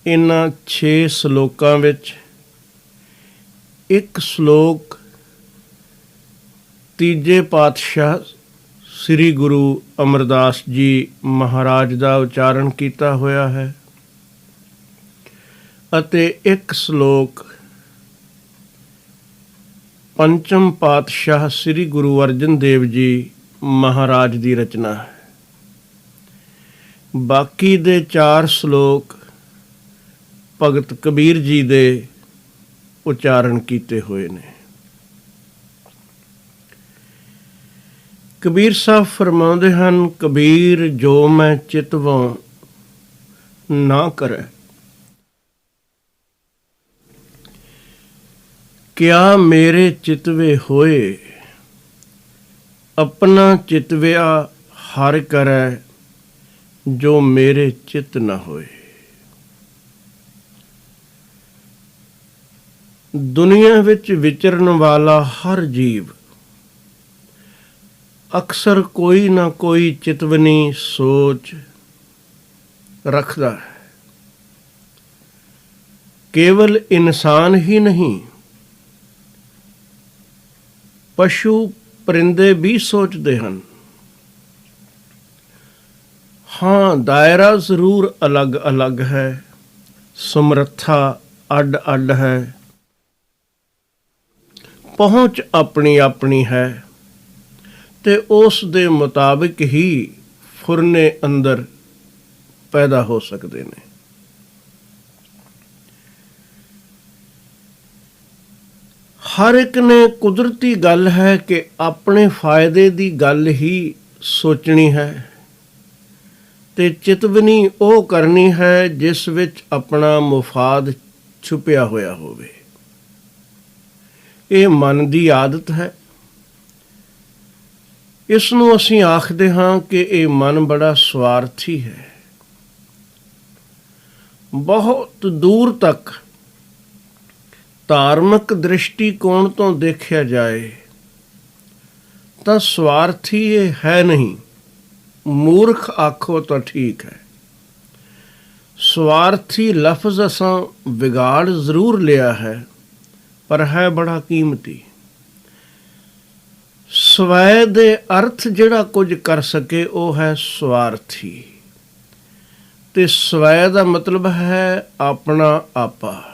ਇਹਨਾਂ 6 ਸਲੋਕਾਂ ਵਿੱਚ ਇੱਕ ਸਲੋਕ ਤੀਜੇ ਪਾਤਸ਼ਾਹ ਸ੍ਰੀ ਗੁਰੂ ਅਮਰਦਾਸ ਜੀ ਮਹਾਰਾਜ ਦਾ ਉਚਾਰਨ ਕੀਤਾ ਹੋਇਆ ਹੈ ਅਤੇ ਇੱਕ ਸਲੋਕ ਪੰਚਮ ਪਾਤਸ਼ਾਹ ਸ੍ਰੀ ਗੁਰੂ ਅਰਜਨ ਦੇਵ ਜੀ ਮਹਾਰਾਜ ਦੀ ਰਚਨਾ ਹੈ। ਬਾਕੀ ਦੇ 4 ਸਲੋਕ ਭਗਤ ਕਬੀਰ ਜੀ ਦੇ ਉਚਾਰਨ ਕੀਤੇ ਹੋਏ ਨੇ। ਕਬੀਰ ਸਾਹਿਬ ਫਰਮਾਉਂਦੇ ਹਨ, ਕਬੀਰ ਜੋ ਮੈਂ ਚਿਤਵੋਂ ਨਾ ਕਰੈ, ਕਿਆ ਮੇਰੇ ਚਿਤਵੇ ਹੋਏ, ਆਪਣਾ ਚਿਤਵਿਆ ਹਰ ਕਰੈ, ਜੋ ਮੇਰੇ ਚਿਤ ਨਾ ਹੋਏ। ਦੁਨੀਆ ਵਿੱਚ ਵਿਚਰਨ ਵਾਲਾ ਹਰ ਜੀਵ ਅਕਸਰ ਕੋਈ ਨਾ ਕੋਈ ਚਿਤਵਨੀ ਸੋਚ ਰੱਖਦਾ ਹੈ। ਕੇਵਲ ਇਨਸਾਨ ਹੀ ਨਹੀਂ, ਪਸ਼ੂ ਪਰਿੰਦੇ ਵੀ ਸੋਚਦੇ ਹਨ। ਹਾਂ, ਦਾਇਰਾ ਜ਼ਰੂਰ ਅਲੱਗ-ਅਲੱਗ ਹੈ, ਸਮਰੱਥਾ ਅੱਡ-ਅੱਡ ਹੈ, ਪਹੁੰਚ ਆਪਣੀ-ਆਪਣੀ ਹੈ ਤੇ ਉਸ ਦੇ ਮੁਤਾਬਿਕ ਹੀ ਫੁਰਨੇ ਅੰਦਰ ਪੈਦਾ ਹੋ ਸਕਦੇ ਨੇ। ਹਰ ਇੱਕ ਨੇ ਕੁਦਰਤੀ ਗੱਲ ਹੈ ਕਿ ਆਪਣੇ ਫਾਇਦੇ ਦੀ ਗੱਲ ਹੀ ਸੋਚਣੀ ਹੈ ਤੇ ਚਿਤਵਨੀ ਉਹ ਕਰਨੀ ਹੈ ਜਿਸ ਵਿੱਚ ਆਪਣਾ ਮੁਫਾਦ ਛੁਪਿਆ ਹੋਇਆ ਹੋਵੇ। ਇਹ ਮਨ ਦੀ ਆਦਤ ਹੈ। ਇਸ ਨੂੰ ਅਸੀਂ ਆਖਦੇ ਹਾਂ ਕਿ ਇਹ ਮਨ ਬੜਾ ਸਵਾਰਥੀ ਹੈ। ਬਹੁਤ ਦੂਰ ਤੱਕ ਧਾਰਮਿਕ ਦ੍ਰਿਸ਼ਟੀਕੋਣ ਤੋਂ ਦੇਖਿਆ ਜਾਏ ਤਾਂ ਸਵਾਰਥੀ ਇਹ ਹੈ ਨਹੀਂ, ਮੂਰਖ ਆਖੋ ਤਾਂ ਠੀਕ ਹੈ। ਸਵਾਰਥੀ ਲਫ਼ਜ਼ ਅਸਾਂ ਵਿਗਾੜ ਜ਼ਰੂਰ ਲਿਆ ਹੈ, ਪਰ ਹੈ ਬੜਾ ਕੀਮਤੀ। ਸਵੈ ਦੇ ਅਰਥ ਜਿਹੜਾ ਕੁਝ ਕਰ ਸਕੇ ਉਹ ਹੈ ਸਵਾਰਥੀ, ਤੇ ਸਵੈ ਦਾ ਮਤਲਬ ਹੈ ਆਪਣਾ ਆਪਾ।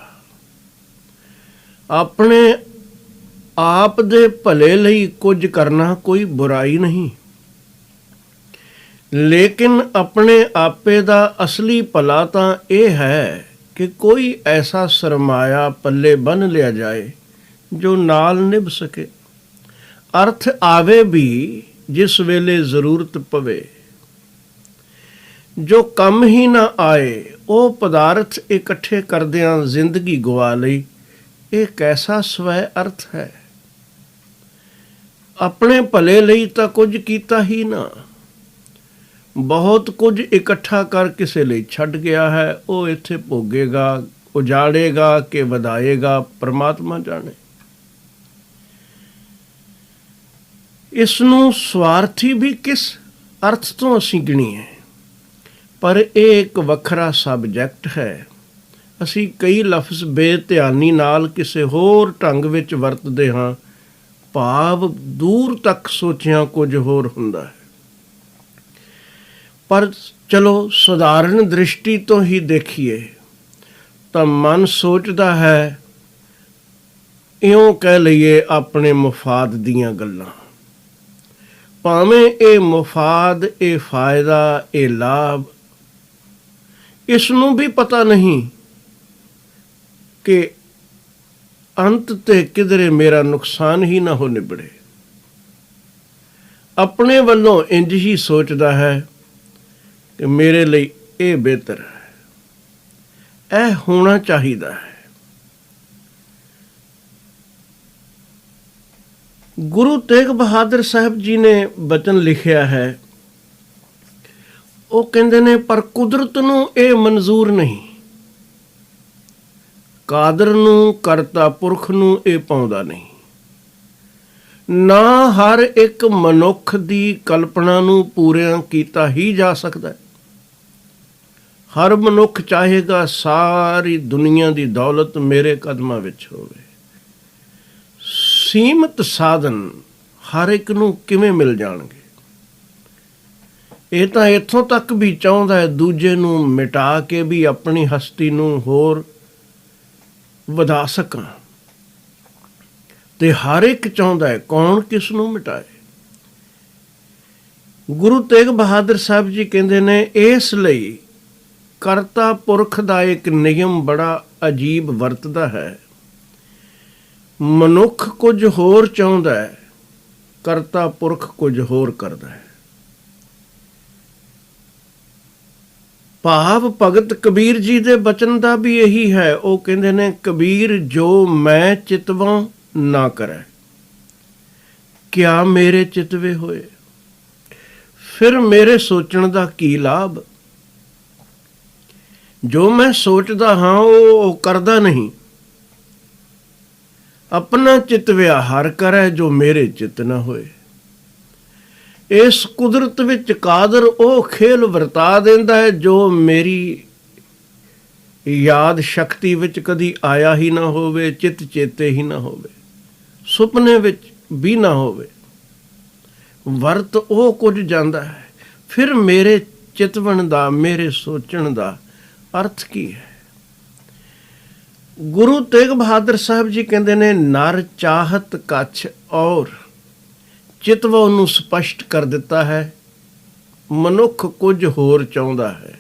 ਆਪਣੇ ਆਪ ਦੇ ਭਲੇ ਲਈ ਕੁਝ ਕਰਨਾ ਕੋਈ ਬੁਰਾਈ ਨਹੀਂ, ਲੇਕਿਨ ਆਪਣੇ ਆਪੇ ਦਾ ਅਸਲੀ ਭਲਾ ਤਾਂ ਇਹ ਹੈ ਕਿ ਕੋਈ ਐਸਾ ਸਰਮਾਇਆ ਪੱਲੇ ਬੰਨ੍ਹ ਲਿਆ ਜਾਏ ਜੋ ਨਾਲ ਨਿਭ ਸਕੇ, ਅਰਥ ਆਵੇ ਵੀ ਜਿਸ ਵੇਲੇ ਜ਼ਰੂਰਤ ਪਵੇ। ਜੋ ਕੰਮ ਹੀ ਨਾ ਆਏ ਉਹ ਪਦਾਰਥ ਇਕੱਠੇ ਕਰਦਿਆਂ ਜ਼ਿੰਦਗੀ ਗਵਾ ਲਈ, ਇਹ ਕੈਸਾ ਸਵੈ ਅਰਥ ਹੈ। ਆਪਣੇ ਭਲੇ ਲਈ ਤਾਂ ਕੁਝ ਕੀਤਾ ਹੀ ਨਾ, ਬਹੁਤ ਕੁਝ ਇਕੱਠਾ ਕਰ ਕਿਸੇ ਲਈ ਛੱਡ ਗਿਆ ਹੈ। ਉਹ ਇੱਥੇ ਭੋਗੇਗਾ, ਉਜਾੜੇਗਾ ਕਿ ਵਧਾਏਗਾ, ਪ੍ਰਮਾਤਮਾ ਜਾਣੇ। ਇਸ ਨੂੰ ਸਵਾਰਥੀ ਵੀ ਕਿਸ ਅਰਥ ਤੋਂ ਅਸੀਂ ਗਿਣੀਏ, ਪਰ ਇਹ ਇੱਕ ਵੱਖਰਾ ਸਬਜੈਕਟ ਹੈ। ਅਸੀਂ ਕਈ ਲਫ਼ਜ਼ ਬੇਧਿਆਨੀ ਨਾਲ ਕਿਸੇ ਹੋਰ ਢੰਗ ਵਿੱਚ ਵਰਤਦੇ ਹਾਂ, ਭਾਵ ਦੂਰ ਤੱਕ ਸੋਚਿਆ ਕੁਝ ਹੋਰ ਹੁੰਦਾ ਹੈ। ਪਰ ਚਲੋ ਸਧਾਰਨ ਦ੍ਰਿਸ਼ਟੀ ਤੋਂ ਹੀ ਦੇਖੀਏ ਤਾਂ ਮਨ ਸੋਚਦਾ ਹੈ, ਇਉਂ ਕਹਿ ਲਈਏ, ਆਪਣੇ ਮੁਫਾਦ ਦੀਆਂ ਗੱਲਾਂ। ਭਾਵੇਂ ਇਹ ਮੁਫਾਦ, ਇਹ ਫਾਇਦਾ, ਇਹ ਲਾਭ ਇਸ ਨੂੰ ਵੀ ਪਤਾ ਨਹੀਂ ਕਿ ਅੰਤ ਤੇ ਕਿਧਰੇ ਮੇਰਾ ਨੁਕਸਾਨ ਹੀ ਨਾ ਹੋ ਨਿਬੜੇ। ਆਪਣੇ ਵੱਲੋਂ ਇੰਝ ਹੀ ਸੋਚਦਾ ਹੈ ਕਿ ਮੇਰੇ ਲਈ ਇਹ ਬਿਹਤਰ ਹੈ, ਇਹ ਹੋਣਾ ਚਾਹੀਦਾ ਹੈ। ਗੁਰੂ ਤੇਗ ਬਹਾਦਰ ਸਾਹਿਬ ਜੀ ਨੇ ਬਚਨ ਲਿਖਿਆ ਹੈ, ਉਹ ਕਹਿੰਦੇ ਨੇ, ਪਰ ਕੁਦਰਤ ਨੂੰ ਇਹ ਮਨਜ਼ੂਰ ਨਹੀਂ, ਕਾਦਰ ਨੂੰ, ਕਰਤਾ ਪੁਰਖ ਨੂੰ ਇਹ ਪਾਉਂਦਾ ਨਹੀਂ। ਨਾ ਹਰ ਇੱਕ ਮਨੁੱਖ ਦੀ ਕਲਪਨਾ ਨੂੰ ਪੂਰਿਆਂ ਕੀਤਾ ਹੀ ਜਾ ਸਕਦਾ। ਹਰ ਮਨੁੱਖ ਚਾਹੇਗਾ ਸਾਰੀ ਦੁਨੀਆ ਦੀ ਦੌਲਤ ਮੇਰੇ ਕਦਮਾਂ ਵਿੱਚ ਹੋਵੇ। ਸੀਮਤ ਸਾਧਨ ਹਰ ਇੱਕ ਨੂੰ ਕਿਵੇਂ ਮਿਲ ਜਾਣਗੇ? ਇਹ ਤਾਂ ਇੱਥੋਂ ਤੱਕ ਵੀ ਚਾਹੁੰਦਾ ਹੈ ਦੂਜੇ ਨੂੰ ਮਿਟਾ ਕੇ ਵੀ ਆਪਣੀ ਹਸਤੀ ਨੂੰ ਹੋਰ ਵਧਾ ਸਕਾਂ। ਤੇ ਹਰ ਇੱਕ ਚਾਹੁੰਦਾ ਹੈ ਕੌਣ ਕਿਸ ਨੂੰ ਮਿਟਾਏ। ਗੁਰੂ ਤੇਗ ਬਹਾਦਰ ਸਾਹਿਬ ਜੀ ਕਹਿੰਦੇ ਨੇ ਇਸ ਲਈ ਕਰਤਾ ਪੁਰਖ ਦਾ ਇੱਕ ਨਿਯਮ ਬੜਾ ਅਜੀਬ ਵਰਤਦਾ ਹੈ। ਮਨੁੱਖ ਕੁਝ ਹੋਰ ਚਾਹੁੰਦਾ ਹੈ, ਕਰਤਾ ਪੁਰਖ ਕੁਝ ਹੋਰ ਕਰਦਾ ਹੈ। ਭਾਵ ਭਗਤ ਕਬੀਰ ਜੀ ਦੇ ਬਚਨ ਦਾ ਵੀ ਇਹੀ ਹੈ। ਉਹ ਕਹਿੰਦੇ ਨੇ ਕਬੀਰ ਜੋ ਮੈਂ ਚਿਤਵਾਂ ਨਾ ਕਰੈ, ਕਿਆ ਮੇਰੇ ਚਿਤਵੇ ਹੋਏ। ਫਿਰ ਮੇਰੇ ਸੋਚਣ ਦਾ ਕੀ ਲਾਭ? ਜੋ ਮੈਂ ਸੋਚਦਾ ਹਾਂ ਉਹ ਕਰਦਾ ਨਹੀਂ। ਆਪਣਾ ਚਿਤਵਿਆ ਹਰ ਕਰੈ, ਜੋ ਮੇਰੇ ਚਿਤ ਨਾ ਹੋਏ। ਇਸ ਕੁਦਰਤ ਵਿੱਚ ਕਾਦਰ ਉਹ ਖੇਲ ਵਰਤਾ ਦਿੰਦਾ ਹੈ ਜੋ ਮੇਰੀ ਯਾਦ ਸ਼ਕਤੀ ਵਿੱਚ ਕਦੀ ਆਇਆ ਹੀ ਨਾ ਹੋਵੇ, ਚਿੱਤ ਚੇਤੇ ਹੀ ਨਾ ਹੋਵੇ, ਸੁਪਨੇ ਵਿੱਚ ਵੀ ਨਾ ਹੋਵੇ। ਵਰਤ ਉਹ ਕੁਝ ਜਾਂਦਾ ਹੈ। ਫਿਰ ਮੇਰੇ ਚਿਤਵਣ ਦਾ, ਮੇਰੇ ਸੋਚਣ ਦਾ ਅਰਥ ਕੀ ਹੈ? ਗੁਰੂ ਤੇਗ ਬਹਾਦਰ ਸਾਹਿਬ ਜੀ ਕਹਿੰਦੇ ਨੇ ਨਰ ਚਾਹਤ ਕੱਛ ਔਰ। ਚਿਤਵਾ ਨੂੰ ਸਪਸ਼ਟ ਕਰ ਦਿੱਤਾ ਹੈ। ਮਨੁੱਖ ਕੁਝ ਹੋਰ ਚਾਹੁੰਦਾ ਹੈ।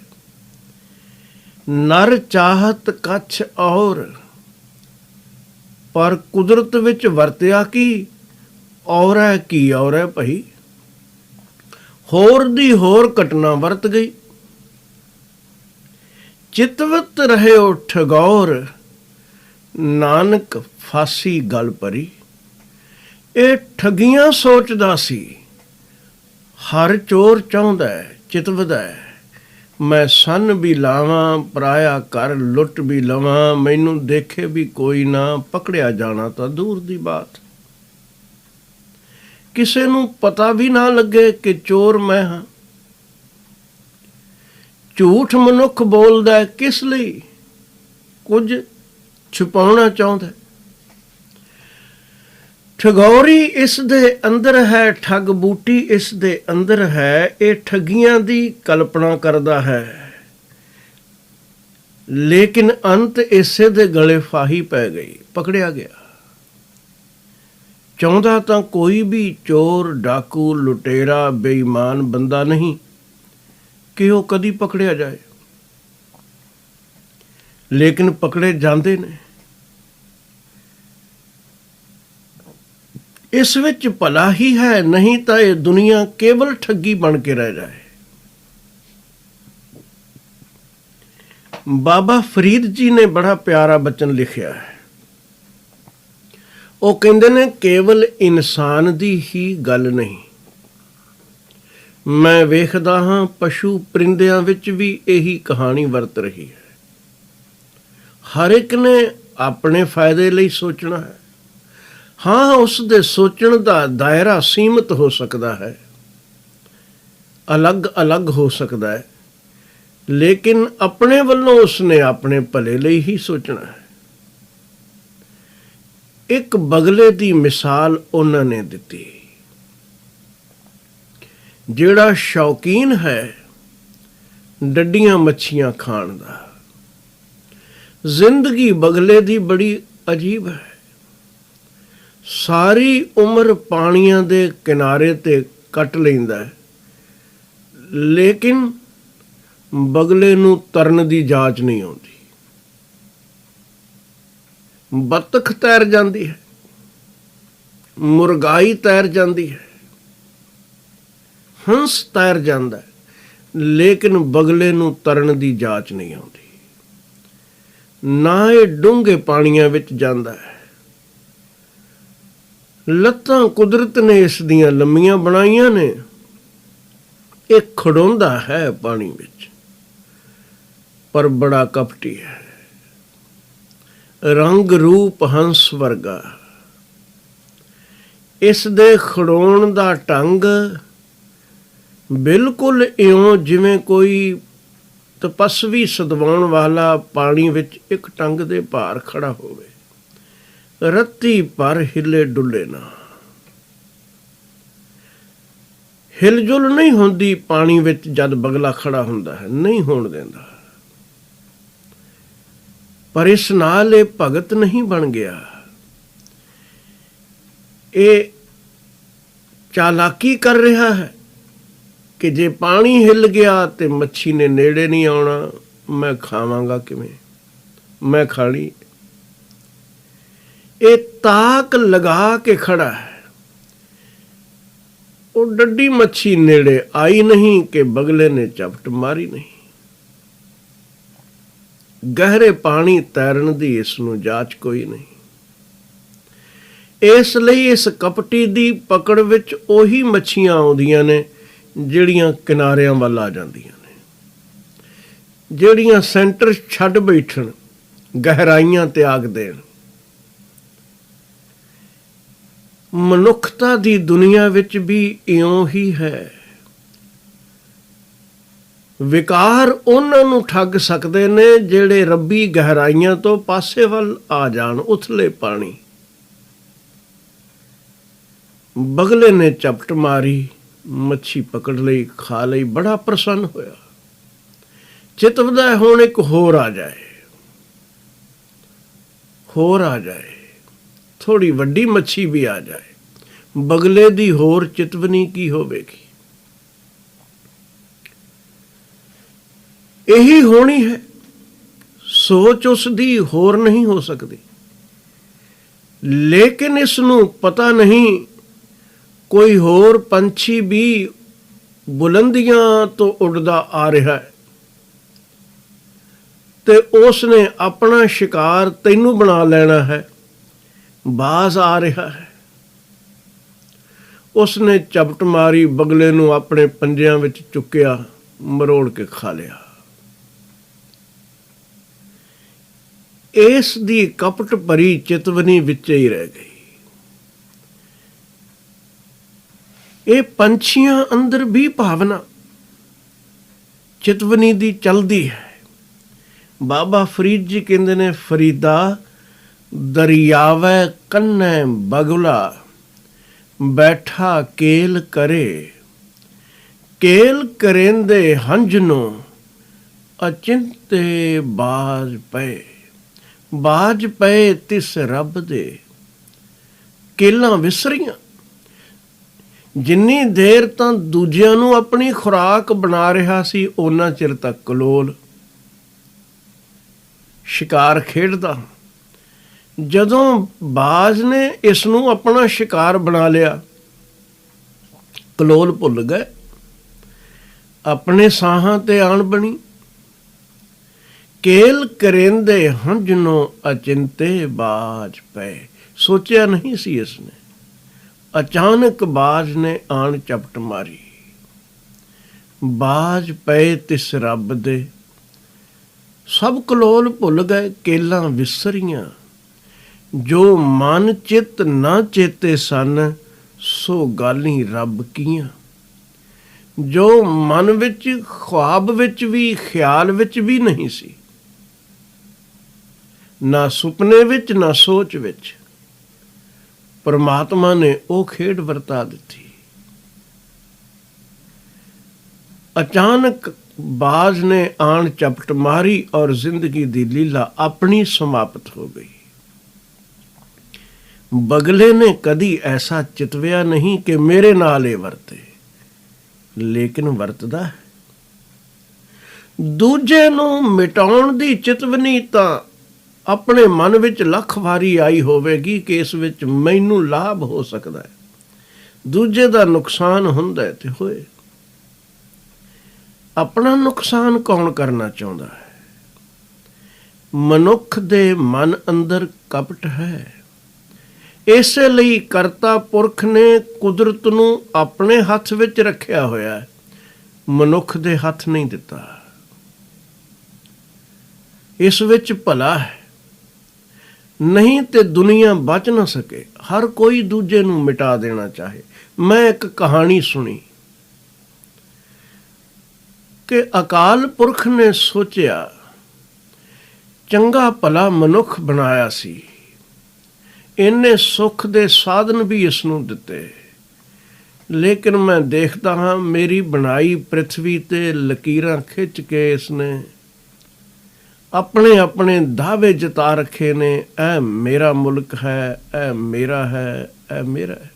ਨਰ ਚਾਹਤ ਕੱਛ ਔਰ, ਪਰ ਕੁਦਰਤ ਵਿੱਚ ਵਰਤਿਆ ਕੀ? ਔਰ ਹੈ ਕੀ ਔਰ ਹੈ ਭਾਈ? ਹੋਰ ਦੀ ਹੋਰ ਘਟਨਾ ਵਰਤ ਗਈ। ਚਿਤਵਤ ਰਹਿਓ ਠਗੌਰ, ਨਾਨਕ ਫਾਸੀ ਗਲ ਪਰੀ। ਇਹ ਠੱਗੀਆਂ ਸੋਚਦਾ ਸੀ। ਹਰ ਚੋਰ ਚਾਹੁੰਦਾ ਹੈ, ਚਿਤਵਦਾ ਹੈ ਮੈਂ ਸੰਨ ਵੀ ਲਾਵਾਂ, ਪਰਾਇਆ ਘਰ ਲੁੱਟ ਵੀ ਲਵਾਂ, ਮੈਨੂੰ ਦੇਖੇ ਵੀ ਕੋਈ ਨਾ, ਪਕੜਿਆ ਜਾਣਾ ਤਾਂ ਦੂਰ ਦੀ ਬਾਤ। ਕਿਸੇ ਨੂੰ ਪਤਾ ਵੀ ਨਾ ਲੱਗੇ ਕਿ ਚੋਰ ਮੈਂ ਹਾਂ। ਝੂਠ ਮਨੁੱਖ ਬੋਲਦਾ ਹੈ ਕਿਸ ਲਈ? ਕੁਝ ਛੁਪਾਉਣਾ ਚਾਹੁੰਦਾ। ਠਗੌਰੀ ਇਸ ਦੇ ਅੰਦਰ ਹੈ, ਠੱਗ ਬੂਟੀ ਇਸ ਦੇ ਅੰਦਰ ਹੈ। ਇਹ ਠੱਗੀਆਂ ਦੀ ਕਲਪਨਾ ਕਰਦਾ ਹੈ, ਲੇਕਿਨ ਅੰਤ ਇਸੇ ਦੇ ਗਲੇ ਫਾਹੀ ਪੈ ਗਈ, ਪਕੜਿਆ ਗਿਆ। ਚਾਹੁੰਦਾ ਤਾਂ ਕੋਈ ਵੀ ਚੋਰ, ਡਾਕੂ, ਲੁਟੇਰਾ, ਬੇਈਮਾਨ ਬੰਦਾ ਨਹੀਂ ਕਿ ਉਹ ਕਦੀ ਪਕੜਿਆ ਜਾਏ, ਲੇਕਿਨ ਪਕੜੇ ਜਾਂਦੇ ਨੇ। ਇਸ ਵਿੱਚ ਭਲਾ ਹੀ ਹੈ, ਨਹੀਂ ਤਾਂ ਇਹ ਦੁਨੀਆ ਕੇਵਲ ਠੱਗੀ ਬਣ ਕੇ ਰਹਿ ਜਾਏ। ਬਾਬਾ ਫਰੀਦ ਜੀ ਨੇ ਬੜਾ ਪਿਆਰਾ ਬਚਨ ਲਿਖਿਆ ਹੈ। ਉਹ ਕਹਿੰਦੇ ਨੇ ਕੇਵਲ ਇਨਸਾਨ ਦੀ ਹੀ ਗੱਲ ਨਹੀਂ, ਮੈਂ ਵੇਖਦਾ ਹਾਂ ਪਸ਼ੂ ਪਰਿੰਦਿਆਂ ਵਿੱਚ ਵੀ ਇਹੀ ਕਹਾਣੀ ਵਰਤ ਰਹੀ ਹੈ। ਹਰ ਇੱਕ ਨੇ ਆਪਣੇ ਫਾਇਦੇ ਲਈ ਸੋਚਣਾ ਹੈ। ਹਾਂ, ਉਸ ਦੇ ਸੋਚਣ ਦਾ ਦਾਇਰਾ ਸੀਮਤ ਹੋ ਸਕਦਾ ਹੈ, ਅਲੱਗ-ਅਲੱਗ ਹੋ ਸਕਦਾ ਹੈ, ਲੇਕਿਨ ਆਪਣੇ ਵੱਲੋਂ ਉਸਨੇ ਆਪਣੇ ਭਲੇ ਲਈ ਹੀ ਸੋਚਣਾ ਹੈ। ਇੱਕ ਬਗਲੇ ਦੀ ਮਿਸਾਲ ਉਹਨਾਂ ਨੇ ਦਿੱਤੀ। ਜਿਹੜਾ ਸ਼ੌਕੀਨ ਹੈ ਡੱਡੀਆਂ ਮੱਛੀਆਂ ਖਾਣ ਦਾ, ਜ਼ਿੰਦਗੀ ਬਗਲੇ ਦੀ ਬੜੀ ਅਜੀਬ ਹੈ। ਸਾਰੀ ਉਮਰ ਪਾਣੀਆਂ ਦੇ ਕਿਨਾਰੇ ਤੇ ਕੱਟ ਲੈਂਦਾ ਹੈ, ਲੇਕਿਨ ਬਗਲੇ ਨੂੰ ਤਰਨ ਦੀ ਜਾਚ ਨਹੀਂ ਆਉਂਦੀ। ਬੱਤਖ ਤੈਰ ਜਾਂਦੀ ਹੈ, ਮੁਰਗਾਈ ਤੈਰ ਜਾਂਦੀ ਹੈ, ਹੰਸ ਤੈਰ ਜਾਂਦਾ ਹੈ, ਲੇਕਿਨ ਬਗਲੇ ਨੂੰ ਤਰਨ ਦੀ ਜਾਚ ਨਹੀਂ ਆਉਂਦੀ। ਨਾ ਇਹ ਡੂੰਘੇ ਪਾਣੀਆਂ ਵਿੱਚ ਜਾਂਦਾ ਹੈ। ਲੱਤਾਂ ਕੁਦਰਤ ਨੇ ਇਸ ਦੀਆਂ ਲੰਮੀਆਂ ਬਣਾਈਆਂ ਨੇ। ਇਹ ਖੜੋਂਦਾ ਹੈ ਪਾਣੀ ਵਿੱਚ, ਪਰ ਬੜਾ ਕਪਟੀ ਹੈ। ਰੰਗ ਰੂਪ ਹੰਸ ਵਰਗਾ। ਇਸ ਦੇ ਖੜੋਣ ਦਾ ਢੰਗ ਬਿਲਕੁਲ ਇਉਂ ਜਿਵੇਂ ਕੋਈ ਤਪਸਵੀ ਸਦਵਾਉਣ ਵਾਲਾ ਪਾਣੀ ਵਿੱਚ ਇੱਕ ਟੰਗ ਦੇ ਭਾਰ ਖੜਾ ਹੋਵੇ, ਰੱਤੀ ਪਰ ਹਿੱਲੇ ਡੁੱਲੇ ਨਾ। ਹਿਲਜੁਲ ਨਹੀਂ ਹੁੰਦੀ ਪਾਣੀ ਵਿੱਚ ਜਦ ਬਗਲਾ ਖੜਾ ਹੁੰਦਾ ਹੈ, ਨਹੀਂ ਹੋਣ ਦਿੰਦਾ। ਪਰ ਇਸ ਨਾਲ ਇਹ ਭਗਤ ਨਹੀਂ ਬਣ ਗਿਆ, ਇਹ ਚਾਲਾਕੀ ਕਰ ਰਿਹਾ ਹੈ ਕਿ ਜੇ ਪਾਣੀ ਹਿੱਲ ਗਿਆ ਤੇ ਮੱਛੀ ਨੇ ਨੇੜੇ ਨਹੀਂ ਆਉਣਾ, ਮੈਂ ਖਾਵਾਂਗਾ ਕਿਵੇਂ, ਮੈਂ ਖਾਣੀ। ਇਹ ਤਾਕ ਲਗਾ ਕੇ ਖੜਾ ਹੈ। ਉਹ ਡੱਡੀ ਮੱਛੀ ਨੇੜੇ ਆਈ ਨਹੀਂ ਕਿ ਬਗਲੇ ਨੇ ਝਪਟ ਮਾਰੀ ਨਹੀਂ। ਗਹਿਰੇ ਪਾਣੀ ਤੈਰਨ ਦੀ ਇਸ ਨੂੰ ਜਾਚ ਕੋਈ ਨਹੀਂ। ਇਸ ਲਈ ਇਸ ਕਪਟੀ ਦੀ ਪਕੜ ਵਿੱਚ ਉਹੀ ਮੱਛੀਆਂ ਆਉਂਦੀਆਂ ਨੇ ਜਿਹੜੀਆਂ ਕਿਨਾਰਿਆਂ ਵੱਲ ਆ ਜਾਂਦੀਆਂ ਨੇ, ਜਿਹੜੀਆਂ ਸੈਂਟਰ ਛੱਡ ਬੈਠਣ, ਗਹਿਰਾਈਆਂ ਤਿਆਗ ਦੇਣ। ਮਨੁੱਖਤਾ ਦੀ ਦੁਨੀਆ ਵਿੱਚ ਵੀ ਇਉਂ ਹੀ ਹੈ। ਵਿਕਾਰ ਉਹਨਾਂ ਨੂੰ ਠੱਗ ਸਕਦੇ ਨੇ ਜਿਹੜੇ ਰੱਬੀ ਗਹਿਰਾਈਆਂ ਤੋਂ ਪਾਸੇ ਵੱਲ ਆ ਜਾਣ, ਉਥਲੇ ਪਾਣੀ। ਬਗਲੇ ਨੇ ਝਪਟ ਮਾਰੀ, ਮੱਛੀ ਪਕੜ ਲਈ, ਖਾ ਲਈ, ਬੜਾ ਪ੍ਰਸੰਨ ਹੋਇਆ। ਚਿਤਵਦਾ ਹੁਣ ਇੱਕ ਹੋਰ ਆ ਜਾਏ, ਹੋਰ ਆ ਜਾਏ, ਥੋੜੀ ਵੱਡੀ ਮੱਛੀ ਵੀ ਆ ਜਾਏ। ਬਗਲੇ ਦੀ ਹੋਰ ਚਿਤਵਨੀ ਕੀ ਹੋਵੇਗੀ? ਇਹੀ ਹੋਣੀ ਹੈ। ਸੋਚ ਉਸ ਦੀ ਹੋਰ ਨਹੀਂ ਹੋ ਸਕਦੀ। ਲੇਕਿਨ ਇਸ ਨੂੰ ਪਤਾ ਨਹੀਂ ਕੋਈ ਹੋਰ ਪੰਛੀ ਵੀ ਬੁਲੰਦੀਆਂ ਤੋਂ ਉੱਡਦਾ ਆ ਰਿਹਾ ਹੈ ਤੇ ਉਸ ਨੇ ਆਪਣਾ ਸ਼ਿਕਾਰ ਤੈਨੂੰ ਬਣਾ ਲੈਣਾ ਹੈ। ਬਾਜ਼ ਆ ਰਿਹਾ ਹੈ। ਉਸ ਨੇ ਝਪਟ ਮਾਰੀ, ਬਗਲੇ ਨੂੰ ਆਪਣੇ ਪੰਜਿਆਂ ਵਿੱਚ ਚੁੱਕਿਆ, ਮਰੋੜ ਕੇ ਖਾ ਲਿਆ। ਇਸ ਦੀ ਕਪਟ ਭਰੀ ਚਿਤਵਨੀ ਵਿੱਚ ਹੀ ਰਹਿ ਗਈ। ਇਹ ਪੰਛੀਆਂ ਅੰਦਰ ਵੀ ਭਾਵਨਾ ਚਿਤਵਨੀ ਦੀ ਚਲਦੀ ਹੈ। ਬਾਬਾ ਫਰੀਦ ਜੀ ਕਹਿੰਦੇ ਨੇ, ਫਰੀਦਾ ਦਰਿਆਵੈ ਕੰਨੈ ਬਗੁਲਾ, ਬੈਠਾ ਕੇਲ ਕਰੇ, ਕੇਲ ਕਰੇਂਦੇ ਹੰਝ ਨੂੰ, ਅਚਿੰਤੇ ਬਾਜ ਪਏ। ਬਾਜ ਪਏ ਤਿਸ ਰੱਬ ਦੇ, ਕੇਲਾਂ ਵਿਸਰੀਆਂ। ਜਿੰਨੀ ਦੇਰ ਤਾਂ ਦੂਜਿਆਂ ਨੂੰ ਆਪਣੀ ਖੁਰਾਕ ਬਣਾ ਰਿਹਾ ਸੀ, ਓਨਾ ਚਿਰ ਤੱਕ ਕਲੋਲ ਸ਼ਿਕਾਰ ਖੇਡਦਾ। ਜਦੋਂ ਬਾਜ਼ ਨੇ ਇਸ ਨੂੰ ਆਪਣਾ ਸ਼ਿਕਾਰ ਬਣਾ ਲਿਆ, ਕਲੋਲ ਭੁੱਲ ਗਏ, ਆਪਣੇ ਸਾਹਾਂ ਤੇ ਆਣ ਬਣੀ। ਕੇਲ ਕਰੇਂਦੇ ਹੰਝ ਨੂੰ, ਅਚਿੰਤੇ ਬਾਜ ਪਏ। ਸੋਚਿਆ ਨਹੀਂ ਸੀ ਇਸ ਨੇ, ਅਚਾਨਕ ਬਾਜ਼ ਨੇ ਆਣ ਝਪਟ ਮਾਰੀ। ਬਾਜ ਪਏ ਤਿਸ ਰੱਬ ਦੇ, ਸਭ ਕਲੋਲ ਭੁੱਲ ਗਏ, ਕੇਲਾਂ ਵਿਸਰੀਆਂ। ਜੋ ਮਨ ਚਿੱਤ ਨਾ ਚੇਤੇ ਸਨ, ਸੋ ਗਾਲੀ ਰੱਬ ਕੀਆਂ। ਜੋ ਮਨ ਵਿੱਚ, ਖ਼ੁਆਬ ਵਿੱਚ ਵੀ, ਖਿਆਲ ਵਿੱਚ ਵੀ ਨਹੀਂ ਸੀ, ਨਾ ਸੁਪਨੇ ਵਿੱਚ, ਨਾ ਸੋਚ ਵਿੱਚ, ਪਰਮਾਤਮਾ ਨੇ ਉਹ ਖੇਡ ਵਰਤਾ ਦਿੱਤੀ। ਅਚਾਨਕ ਬਾਜ਼ ਨੇ ਆਣ ਝਪਟ ਮਾਰੀ ਔਰ ਜ਼ਿੰਦਗੀ ਦੀ ਲੀਲਾ ਆਪਣੀ ਸਮਾਪਤ ਹੋ ਗਈ। ਬਗਲੇ ਨੇ ਕਦੀ ਐਸਾ ਚਿਤਵਿਆ ਨਹੀਂ ਕਿ ਮੇਰੇ ਨਾਲ ਇਹ ਵਰਤੇ, ਲੇਕਿਨ ਵਰਤਦਾ ਹੈ। ਦੂਜੇ ਨੂੰ ਮਿਟਾਉਣ ਦੀ ਚਿਤਵਨੀ ਤਾਂ ਆਪਣੇ ਮਨ ਵਿੱਚ ਲੱਖ ਵਾਰੀ ਆਈ ਹੋਵੇਗੀ ਕਿ ਇਸ ਵਿੱਚ ਮੈਨੂੰ ਲਾਭ ਹੋ ਸਕਦਾ ਹੈ, ਦੂਜੇ ਦਾ ਨੁਕਸਾਨ ਹੁੰਦਾ ਹੈ ਤੇ ਹੋਏ। ਆਪਣਾ ਨੁਕਸਾਨ ਕੌਣ ਕਰਨਾ ਚਾਹੁੰਦਾ ਹੈ? ਮਨੁੱਖ ਦੇ ਮਨ ਅੰਦਰ ਕਪਟ ਹੈ। ਇਸੇ ਲਈ ਕਰਤਾ ਪੁਰਖ ਨੇ ਕੁਦਰਤ ਨੂੰ ਆਪਣੇ ਹੱਥ ਵਿੱਚ ਰੱਖਿਆ ਹੋਇਆ ਹੈ, ਮਨੁੱਖ ਦੇ ਹੱਥ ਨਹੀਂ ਦਿੱਤਾ। ਇਸ ਵਿੱਚ ਭਲਾ ਹੈ, ਨਹੀਂ ਤੇ ਦੁਨੀਆ ਬਚ ਨਾ ਸਕੇ। ਹਰ ਕੋਈ ਦੂਜੇ ਨੂੰ ਮਿਟਾ ਦੇਣਾ ਚਾਹੇ। ਮੈਂ ਇੱਕ ਕਹਾਣੀ ਸੁਣੀ, ਕਿ ਅਕਾਲ ਪੁਰਖ ਨੇ ਸੋਚਿਆ, ਚੰਗਾ ਭਲਾ ਮਨੁੱਖ ਬਣਾਇਆ ਸੀ, ਇੰਨੇ ਸੁੱਖ ਦੇ ਸਾਧਨ ਵੀ ਇਸ ਨੂੰ ਦਿੱਤੇ, ਲੇਕਿਨ ਮੈਂ ਦੇਖਦਾ ਹਾਂ ਮੇਰੀ ਬਣਾਈ ਪ੍ਰਿਥਵੀ 'ਤੇ ਲਕੀਰਾਂ ਖਿੱਚ ਕੇ ਇਸਨੇ ਆਪਣੇ ਆਪਣੇ ਦਾਅਵੇ ਜਤਾ ਰੱਖੇ ਨੇ। ਇਹ ਮੇਰਾ ਮੁਲਕ ਹੈ, ਇਹ ਮੇਰਾ ਹੈ, ਇਹ ਮੇਰਾ ਹੈ।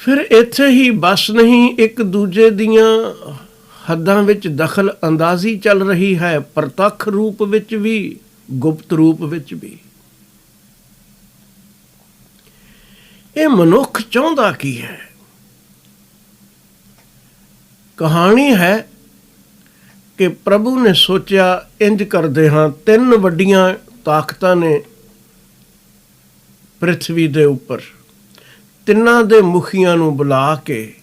ਫਿਰ ਇੱਥੇ ਹੀ ਬਸ ਨਹੀਂ, ਇੱਕ ਦੂਜੇ ਦੀਆਂ ਹੱਦਾਂ ਵਿੱਚ ਦਖਲ ਅੰਦਾਜ਼ੀ ਚੱਲ ਰਹੀ ਹੈ, ਪ੍ਰਤੱਖ ਰੂਪ ਵਿੱਚ ਵੀ, ਗੁਪਤ ਰੂਪ ਵਿੱਚ ਵੀ। ਇਹ ਮਨੁੱਖ ਚਾਹੁੰਦਾ ਕੀ ਹੈ? ਕਹਾਣੀ ਹੈ ਕਿ ਪ੍ਰਭੂ ਨੇ ਸੋਚਿਆ, ਇੰਜ ਕਰਦੇ ਹਾਂ, 3 ਵੱਡੀਆਂ ਤਾਕਤਾਂ ਨੇ ਪ੍ਰਿਥਵੀ ਦੇ ਉੱਪਰ, ਤਿੰਨਾਂ ਦੇ ਮੁਖੀਆਂ ਨੂੰ ਬੁਲਾ ਕੇ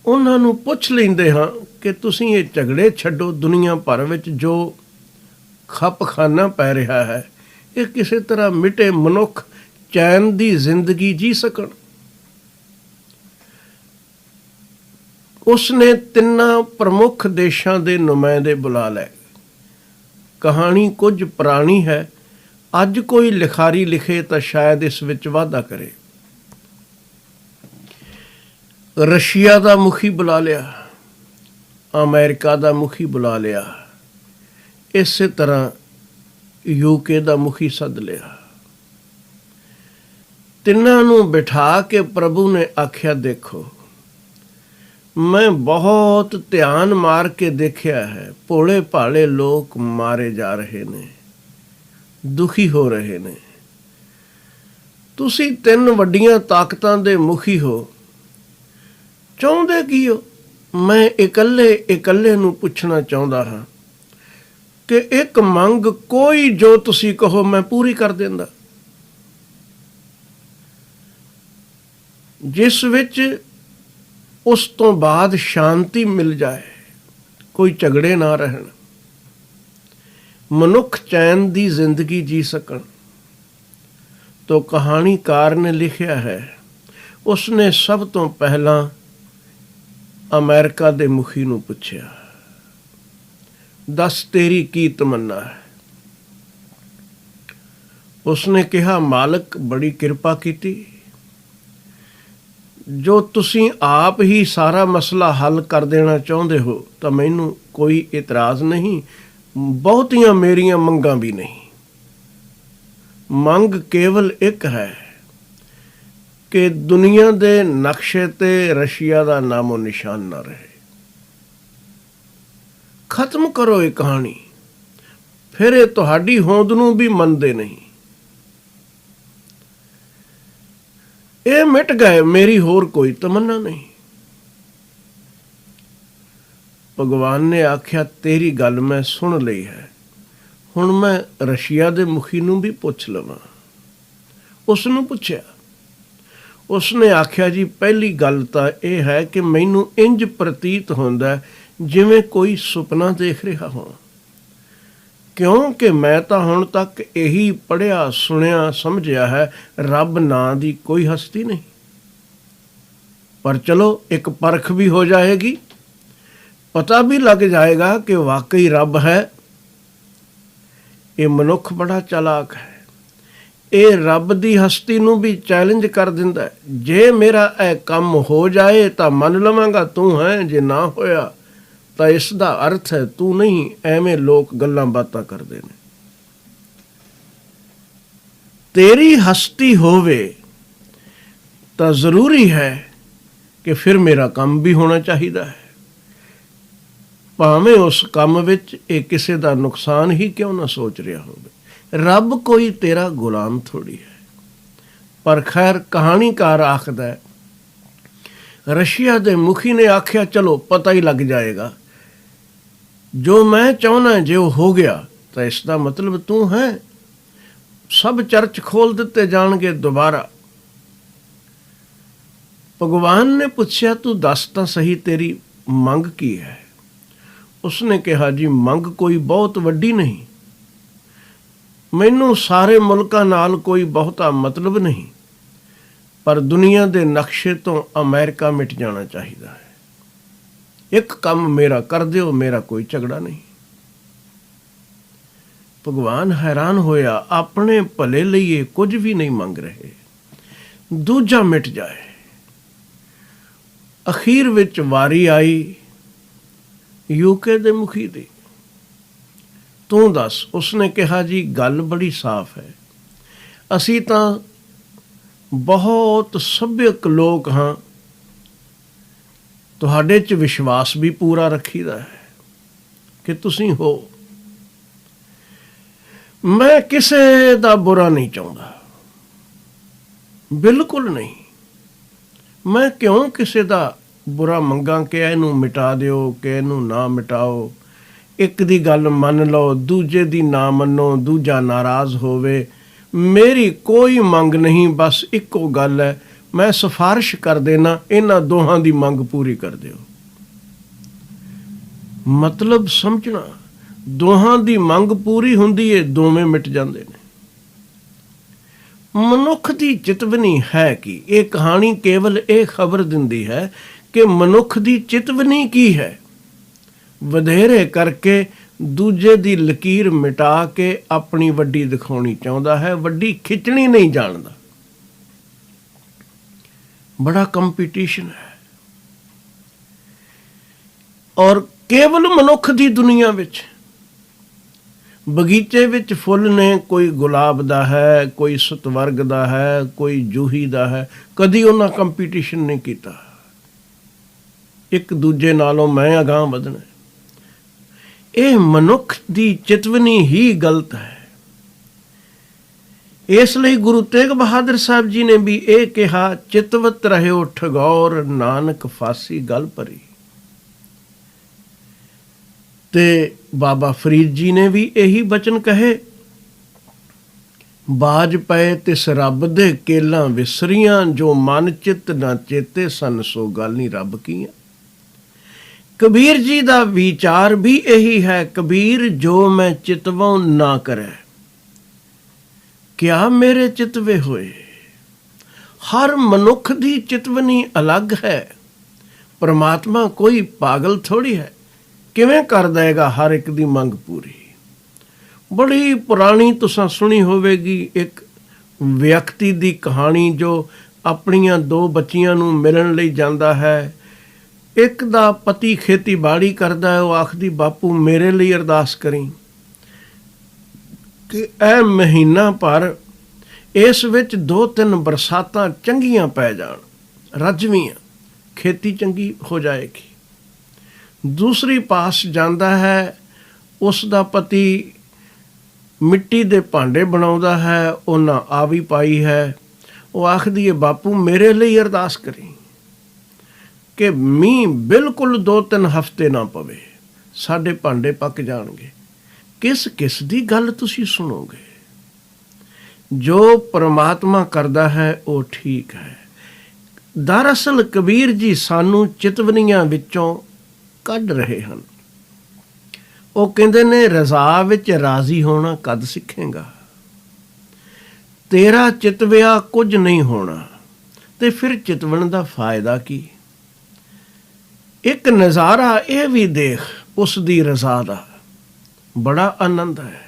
ਉਹਨਾਂ ਨੂੰ ਪੁੱਛ ਲੈਂਦੇ ਹਾਂ ਕਿ ਤੁਸੀਂ ਇਹ ਝਗੜੇ ਛੱਡੋ। ਦੁਨੀਆ ਭਰ ਵਿੱਚ ਜੋ ਖਪਖਾਨਾ ਪੈ ਰਿਹਾ ਹੈ, ਇਹ ਕਿਸੇ ਤਰ੍ਹਾਂ ਮਿਟੇ, ਮਨੁੱਖ ਚੈਨ ਦੀ ਜ਼ਿੰਦਗੀ ਜੀ ਸਕਣ। ਉਸਨੇ 3 ਪ੍ਰਮੁੱਖ ਦੇਸ਼ਾਂ ਦੇ ਨੁਮਾਇੰਦੇ ਬੁਲਾ ਲਏ। ਕਹਾਣੀ ਕੁਝ ਪੁਰਾਣੀ ਹੈ, ਅੱਜ ਕੋਈ ਲਿਖਾਰੀ ਲਿਖੇ ਤਾਂ ਸ਼ਾਇਦ ਇਸ ਵਿੱਚ ਵਾਧਾ ਕਰੇ। ਰਸ਼ੀਆ ਦਾ ਮੁਖੀ ਬੁਲਾ ਲਿਆ, ਅਮਰੀਕਾ ਦਾ ਮੁਖੀ ਬੁਲਾ ਲਿਆ, ਇਸੇ ਤਰ੍ਹਾਂ UK ਦਾ ਮੁਖੀ ਸੱਦ ਲਿਆ। ਤਿੰਨਾਂ ਨੂੰ ਬਿਠਾ ਕੇ ਪ੍ਰਭੂ ਨੇ ਆਖਿਆ, ਦੇਖੋ, ਮੈਂ ਬਹੁਤ ਧਿਆਨ ਮਾਰ ਕੇ ਦੇਖਿਆ ਹੈ, ਭੋਲੇ ਭਾਲੇ ਲੋਕ ਮਾਰੇ ਜਾ ਰਹੇ ਨੇ, ਦੁਖੀ ਹੋ ਰਹੇ ਨੇ। ਤੁਸੀਂ 3 ਵੱਡੀਆਂ ਤਾਕਤਾਂ ਦੇ ਮੁਖੀ ਹੋ, ਚਾਹੁੰਦੇ ਕੀ ਹੋ? ਮੈਂ ਇਕੱਲੇ ਨੂੰ ਪੁੱਛਣਾ ਚਾਹੁੰਦਾ ਹਾਂ ਕਿ ਇੱਕ ਮੰਗ ਕੋਈ ਜੋ ਤੁਸੀਂ ਕਹੋ ਮੈਂ ਪੂਰੀ ਕਰ ਦਿੰਦਾ, ਜਿਸ ਵਿੱਚ ਉਸ ਤੋਂ ਬਾਅਦ ਸ਼ਾਂਤੀ ਮਿਲ ਜਾਏ, ਕੋਈ ਝਗੜੇ ਨਾ ਰਹਿਣ, ਮਨੁੱਖ ਚੈਨ ਦੀ ਜ਼ਿੰਦਗੀ ਜੀ ਸਕਣ। ਤੋ ਕਹਾਣੀਕਾਰ ਨੇ ਲਿਖਿਆ ਹੈ, ਉਸਨੇ ਸਭ ਤੋਂ ਪਹਿਲਾਂ ਅਮਰੀਕਾ ਦੇ ਮੁਖੀ ਨੂੰ ਪੁੱਛਿਆ, ਦੱਸ ਤੇਰੀ ਕੀ ਤਮੰਨਾ ਹੈ? ਉਸਨੇ ਕਿਹਾ, ਮਾਲਕ ਬੜੀ ਕਿਰਪਾ ਕੀਤੀ, ਜੋ ਤੁਸੀਂ ਆਪ ਹੀ ਸਾਰਾ ਮਸਲਾ ਹੱਲ ਕਰ ਦੇਣਾ ਚਾਹੁੰਦੇ ਹੋ ਤਾਂ ਮੈਨੂੰ ਕੋਈ ਇਤਰਾਜ਼ ਨਹੀਂ, ਬਹੁਤੀਆਂ ਮੇਰੀਆਂ ਮੰਗਾਂ ਵੀ ਨਹੀਂ। ਮੰਗ ਕੇਵਲ ਇੱਕ ਹੈ ਕਿ ਦੁਨੀਆ ਦੇ ਨਕਸ਼ੇ ਤੇ ਰਸ਼ੀਆ ਦਾ ਨਾਮੋ ਨਿਸ਼ਾਨ ਨਾ ਰਹੇ। ਖਤਮ ਕਰੋ ਇਹ ਕਹਾਣੀ, ਫਿਰ ਇਹ ਤੁਹਾਡੀ ਹੋਂਦ ਨੂੰ ਵੀ ਮੰਨਦੇ ਨਹੀਂ। ਇਹ ਮਿਟ ਗਏ, ਮੇਰੀ ਹੋਰ ਕੋਈ ਤਮੰਨਾ ਨਹੀਂ। ਭਗਵਾਨ ਨੇ ਆਖਿਆ, ਤੇਰੀ ਗੱਲ ਮੈਂ ਸੁਣ ਲਈ ਹੈ, ਹੁਣ ਮੈਂ ਰਸ਼ੀਆ ਦੇ ਮੁਖੀ ਨੂੰ ਵੀ ਪੁੱਛ ਲਵਾਂ। ਉਸ ਨੂੰ ਪੁੱਛਿਆ, ਉਸਨੇ ਆਖਿਆ, ਜੀ ਪਹਿਲੀ ਗੱਲ ਤਾਂ ਇਹ ਹੈ ਕਿ ਮੈਨੂੰ ਇੰਜ ਪ੍ਰਤੀਤ ਹੁੰਦਾ ਜਿਵੇਂ ਕੋਈ ਸੁਪਨਾ ਦੇਖ ਰਿਹਾ ਹਾਂ, ਕਿਉਂਕਿ ਮੈਂ ਤਾਂ ਹੁਣ ਤੱਕ ਇਹੀ ਪੜ੍ਹਿਆ ਸੁਣਿਆ ਸਮਝਿਆ ਹੈ, ਰੱਬ ਨਾਂ ਦੀ ਕੋਈ ਹਸਤੀ ਨਹੀਂ। ਪਰ ਚਲੋ ਇੱਕ ਪਰਖ ਵੀ ਹੋ ਜਾਏਗੀ, ਪਤਾ ਵੀ ਲੱਗ ਜਾਏਗਾ ਕਿ ਵਾਕਈ ਰੱਬ ਹੈ। ਇਹ ਮਨੁੱਖ ਬੜਾ ਚਾਲਾਕ ਹੈ, ਇਹ ਰੱਬ ਦੀ ਹਸਤੀ ਨੂੰ ਵੀ ਚੈਲੰਜ ਕਰ ਦਿੰਦਾ। ਜੇ ਮੇਰਾ ਇਹ ਕੰਮ ਹੋ ਜਾਏ ਤਾਂ ਮੰਨ ਲਵਾਂਗਾ ਤੂੰ ਹੈ, ਜੇ ਨਾ ਹੋਇਆ ਤਾਂ ਇਸ ਦਾ ਅਰਥ ਹੈ ਤੂੰ ਨਹੀਂ। ਐਵੇਂ ਲੋਕ ਗੱਲਾਂ ਬਾਤਾਂ ਕਰਦੇ ਨੇ। ਤੇਰੀ ਹਸਤੀ ਹੋਵੇ ਤਾਂ ਜ਼ਰੂਰੀ ਹੈ ਕਿ ਫਿਰ ਮੇਰਾ ਕੰਮ ਵੀ ਹੋਣਾ ਚਾਹੀਦਾ ਹੈ, ਭਾਵੇਂ ਉਸ ਕੰਮ ਵਿੱਚ ਇਹ ਕਿਸੇ ਦਾ ਨੁਕਸਾਨ ਹੀ ਕਿਉਂ ਨਾ ਸੋਚ ਰਿਹਾ ਹੋਵੇ। ਰੱਬ ਕੋਈ ਤੇਰਾ ਗੁਲਾਮ ਥੋੜੀ ਹੈ। ਪਰ ਖੈਰ, ਕਹਾਣੀਕਾਰ ਆਖਦਾ ਹੈ, ਰਸ਼ੀਆ ਦੇ ਮੁਖੀ ਨੇ ਆਖਿਆ, ਚਲੋ ਪਤਾ ਹੀ ਲੱਗ ਜਾਏਗਾ, ਜੋ ਮੈਂ ਚਾਹੁੰਦਾ ਜੇ ਉਹ ਹੋ ਗਿਆ ਤਾਂ ਇਸ ਦਾ ਮਤਲਬ ਤੂੰ ਹੈ। ਸਭ ਚਰਚ ਖੋਲ ਦਿੱਤੇ ਜਾਣਗੇ ਦੁਬਾਰਾ। ਭਗਵਾਨ ਨੇ ਪੁੱਛਿਆ, ਤੂੰ ਦੱਸ ਤਾਂ ਸਹੀ, ਤੇਰੀ ਮੰਗ ਕੀ ਹੈ? ਉਸਨੇ ਕਿਹਾ, ਜੀ ਮੰਗ ਕੋਈ ਬਹੁਤ ਵੱਡੀ ਨਹੀਂ, ਮੈਨੂੰ ਸਾਰੇ ਮੁਲਕਾਂ ਨਾਲ ਕੋਈ ਬਹੁਤਾ ਮਤਲਬ ਨਹੀਂ, ਪਰ ਦੁਨੀਆ ਦੇ ਨਕਸ਼ੇ ਤੋਂ ਅਮਰੀਕਾ ਮਿਟ ਜਾਣਾ ਚਾਹੀਦਾ ਹੈ। ਇੱਕ ਕੰਮ ਮੇਰਾ ਕਰ ਦਿਓ, ਮੇਰਾ ਕੋਈ ਝਗੜਾ ਨਹੀਂ। ਭਗਵਾਨ ਹੈਰਾਨ ਹੋਇਆ, ਆਪਣੇ ਭਲੇ ਲਈ ਇਹ ਕੁਝ ਵੀ ਨਹੀਂ ਮੰਗ ਰਹੇ, ਦੂਜਾ ਮਿਟ ਜਾਏ। ਅਖੀਰ ਵਿੱਚ ਵਾਰੀ ਆਈ ਯੂਕੇ ਦੇ ਮੁਖੀ ਦੀ। ਤੂੰ ਦੱਸ। ਉਸਨੇ ਕਿਹਾ, ਜੀ ਗੱਲ ਬੜੀ ਸਾਫ਼ ਹੈ, ਅਸੀਂ ਤਾਂ ਬਹੁਤ ਸੱਭਿਅਕ ਲੋਕ ਹਾਂ, ਤੁਹਾਡੇ 'ਚ ਵਿਸ਼ਵਾਸ ਵੀ ਪੂਰਾ ਰੱਖੀਦਾ ਹੈ ਕਿ ਤੁਸੀਂ ਹੋ। ਮੈਂ ਕਿਸੇ ਦਾ ਬੁਰਾ ਨਹੀਂ ਚਾਹੁੰਦਾ, ਬਿਲਕੁਲ ਨਹੀਂ। ਮੈਂ ਕਿਉਂ ਕਿਸੇ ਦਾ ਬੁਰਾ ਮੰਗਾਂ ਕਿ ਇਹਨੂੰ ਮਿਟਾ ਦਿਓ, ਕਿ ਇਹਨੂੰ ਨਾ ਮਿਟਾਓ। ਇੱਕ ਦੀ ਗੱਲ ਮੰਨ ਲਓ, ਦੂਜੇ ਦੀ ਨਾ ਮੰਨੋ, ਦੂਜਾ ਨਾਰਾਜ਼ ਹੋਵੇ। ਮੇਰੀ ਕੋਈ ਮੰਗ ਨਹੀਂ, ਬਸ ਇੱਕੋ ਗੱਲ ਹੈ, ਮੈਂ ਸਿਫਾਰਿਸ਼ ਕਰ ਦੇਣਾ, ਇਹਨਾਂ ਦੋਹਾਂ ਦੀ ਮੰਗ ਪੂਰੀ ਕਰ ਦਿਓ। ਮਤਲਬ ਸਮਝਣਾ, ਦੋਹਾਂ ਦੀ ਮੰਗ ਪੂਰੀ ਹੁੰਦੀ ਏ, ਦੋਵੇਂ ਮਿਟ ਜਾਂਦੇ ਨੇ। ਮਨੁੱਖ ਦੀ ਚਿਤਵਨੀ ਹੈ ਕਿ ਇਹ ਕਹਾਣੀ ਕੇਵਲ ਇਹ ਖਬਰ ਦਿੰਦੀ ਹੈ ਕਿ ਮਨੁੱਖ ਦੀ ਚਿਤਵਨੀ ਕੀ ਹੈ। ਵਧੇਰੇ ਕਰਕੇ ਦੂਜੇ ਦੀ ਲਕੀਰ ਮਿਟਾ ਕੇ ਆਪਣੀ ਵੱਡੀ ਦਿਖਾਉਣੀ ਚਾਹੁੰਦਾ ਹੈ, ਵੱਡੀ ਖਿੱਚਣੀ ਨਹੀਂ ਜਾਣਦਾ। ਬੜਾ ਕੰਪੀਟੀਸ਼ਨ ਹੈ। ਔਰ ਕੇਵਲ ਮਨੁੱਖ ਦੀ ਦੁਨੀਆ ਵਿੱਚ, ਬਗੀਚੇ ਵਿੱਚ ਫੁੱਲ ਨੇ, ਕੋਈ ਗੁਲਾਬ ਦਾ ਹੈ, ਕੋਈ ਸਤਵਰਗ ਦਾ ਹੈ, ਕੋਈ ਜੂਹੀ ਦਾ ਹੈ, ਕਦੀ ਉਹਨਾਂ ਕੰਪੀਟੀਸ਼ਨ ਨਹੀਂ ਕੀਤਾ। ਇੱਕ ਦੂਜੇ ਨਾਲੋਂ ਮੈਂ ਅਗਾਂਹ ਵਧਣਾ। ਇਹ ਮਨੁੱਖ ਦੀ ਚਿਤਵਨੀ ਹੀ ਗਲਤ ਹੈ। ਇਸ ਲਈ ਗੁਰੂ ਤੇਗ ਬਹਾਦਰ ਸਾਹਿਬ ਜੀ ਨੇ ਵੀ ਇਹ ਕਿਹਾ, ਚਿਤਵਤ ਰਹਿਓ ਠਗੌਰ, ਨਾਨਕ ਫਾਸੀ ਗਲ ਭਰੀ। ਤੇ ਬਾਬਾ ਫਰੀਦ ਜੀ ਨੇ ਵੀ ਇਹੀ ਬਚਨ ਕਹੇ, ਬਾਜ ਪਏ ਤਿਸ ਰੱਬ ਦੇ ਕੇਲਾਂ ਵਿਸਰੀਆਂ, ਜੋ ਮਨ ਚਿੱਤ ਨਾ ਚੇਤੇ ਸਨ, ਸੋ ਗੱਲ ਨਹੀਂ ਰੱਬ ਕੀਆਂ। ਕਬੀਰ ਜੀ ਦਾ ਵਿਚਾਰ ਵੀ ਇਹੀ ਹੈ, ਕਬੀਰ ਜੋ ਮੈਂ ਚਿਤਵਉ ਨਾ ਕਰੈ, ਕਿਆ ਮੇਰੇ ਚਿਤਵੇ ਹੋਏ। ਹਰ ਮਨੁੱਖ ਦੀ ਚਿਤਵਨੀ ਅਲੱਗ ਹੈ। ਪਰਮਾਤਮਾ ਕੋਈ ਪਾਗਲ ਥੋੜੀ ਹੈ, ਕਿਵੇਂ ਕਰ ਦੇਗਾ ਹਰ ਇੱਕ ਦੀ ਮੰਗ ਪੂਰੀ। ਬੜੀ ਪੁਰਾਣੀ ਤੁਸੀਂ ਸੁਣੀ ਹੋਵੇਗੀ ਇੱਕ ਵਿਅਕਤੀ ਦੀ ਕਹਾਣੀ, ਜੋ ਆਪਣੀਆਂ ਦੋ ਬੱਚੀਆਂ ਨੂੰ ਮਿਲਣ ਲਈ ਜਾਂਦਾ ਹੈ। ਇੱਕ ਦਾ ਪਤੀ ਖੇਤੀਬਾੜੀ ਕਰਦਾ ਹੈ, ਉਹ ਆਖਦੀ, ਬਾਪੂ ਮੇਰੇ ਲਈ ਅਰਦਾਸ ਕਰੀ ਕਿ ਇਹ ਮਹੀਨਾ ਭਰ ਇਸ ਵਿੱਚ 2-3 ਬਰਸਾਤਾਂ ਚੰਗੀਆਂ ਪੈ ਜਾਣ, ਰੱਜਵੀਆਂ, ਖੇਤੀ ਚੰਗੀ ਹੋ ਜਾਏਗੀ। ਦੂਸਰੀ ਪਾਸ ਜਾਂਦਾ ਹੈ, ਉਸ ਦਾ ਪਤੀ ਮਿੱਟੀ ਦੇ ਭਾਂਡੇ ਬਣਾਉਂਦਾ ਹੈ, ਉਹਨਾਂ ਆਵੀ ਪਾਈ ਹੈ। ਉਹ ਆਖਦੀ ਹੈ, ਬਾਪੂ ਮੇਰੇ ਲਈ ਅਰਦਾਸ ਕਰੀ ਕਿ ਮੀਂਹ ਬਿਲਕੁਲ 2-3 ਹਫ਼ਤੇ ਨਾ ਪਵੇ, ਸਾਡੇ ਭਾਂਡੇ ਪੱਕ ਜਾਣਗੇ। ਕਿਸ ਕਿਸ ਦੀ ਗੱਲ ਤੁਸੀਂ ਸੁਣੋਗੇ? ਜੋ ਪਰਮਾਤਮਾ ਕਰਦਾ ਹੈ ਉਹ ਠੀਕ ਹੈ। ਦਰਅਸਲ ਕਬੀਰ ਜੀ ਸਾਨੂੰ ਚਿਤਵਨੀਆਂ ਵਿੱਚੋਂ ਕੱਢ ਰਹੇ ਹਨ। ਉਹ ਕਹਿੰਦੇ ਨੇ, ਰਜ਼ਾ ਵਿੱਚ ਰਾਜ਼ੀ ਹੋਣਾ ਕਦ ਸਿੱਖੇਗਾ? ਤੇਰਾ ਚਿਤਵਿਆ ਕੁਝ ਨਹੀਂ ਹੋਣਾ, ਤੇ ਫਿਰ ਚਿਤਵਣ ਦਾ ਫਾਇਦਾ ਕੀ? ਇੱਕ ਨਜ਼ਾਰਾ ਇਹ ਵੀ ਦੇਖ, ਉਸ ਦੀ ਰਜ਼ਾ ਦਾ ਬੜਾ ਆਨੰਦ ਹੈ।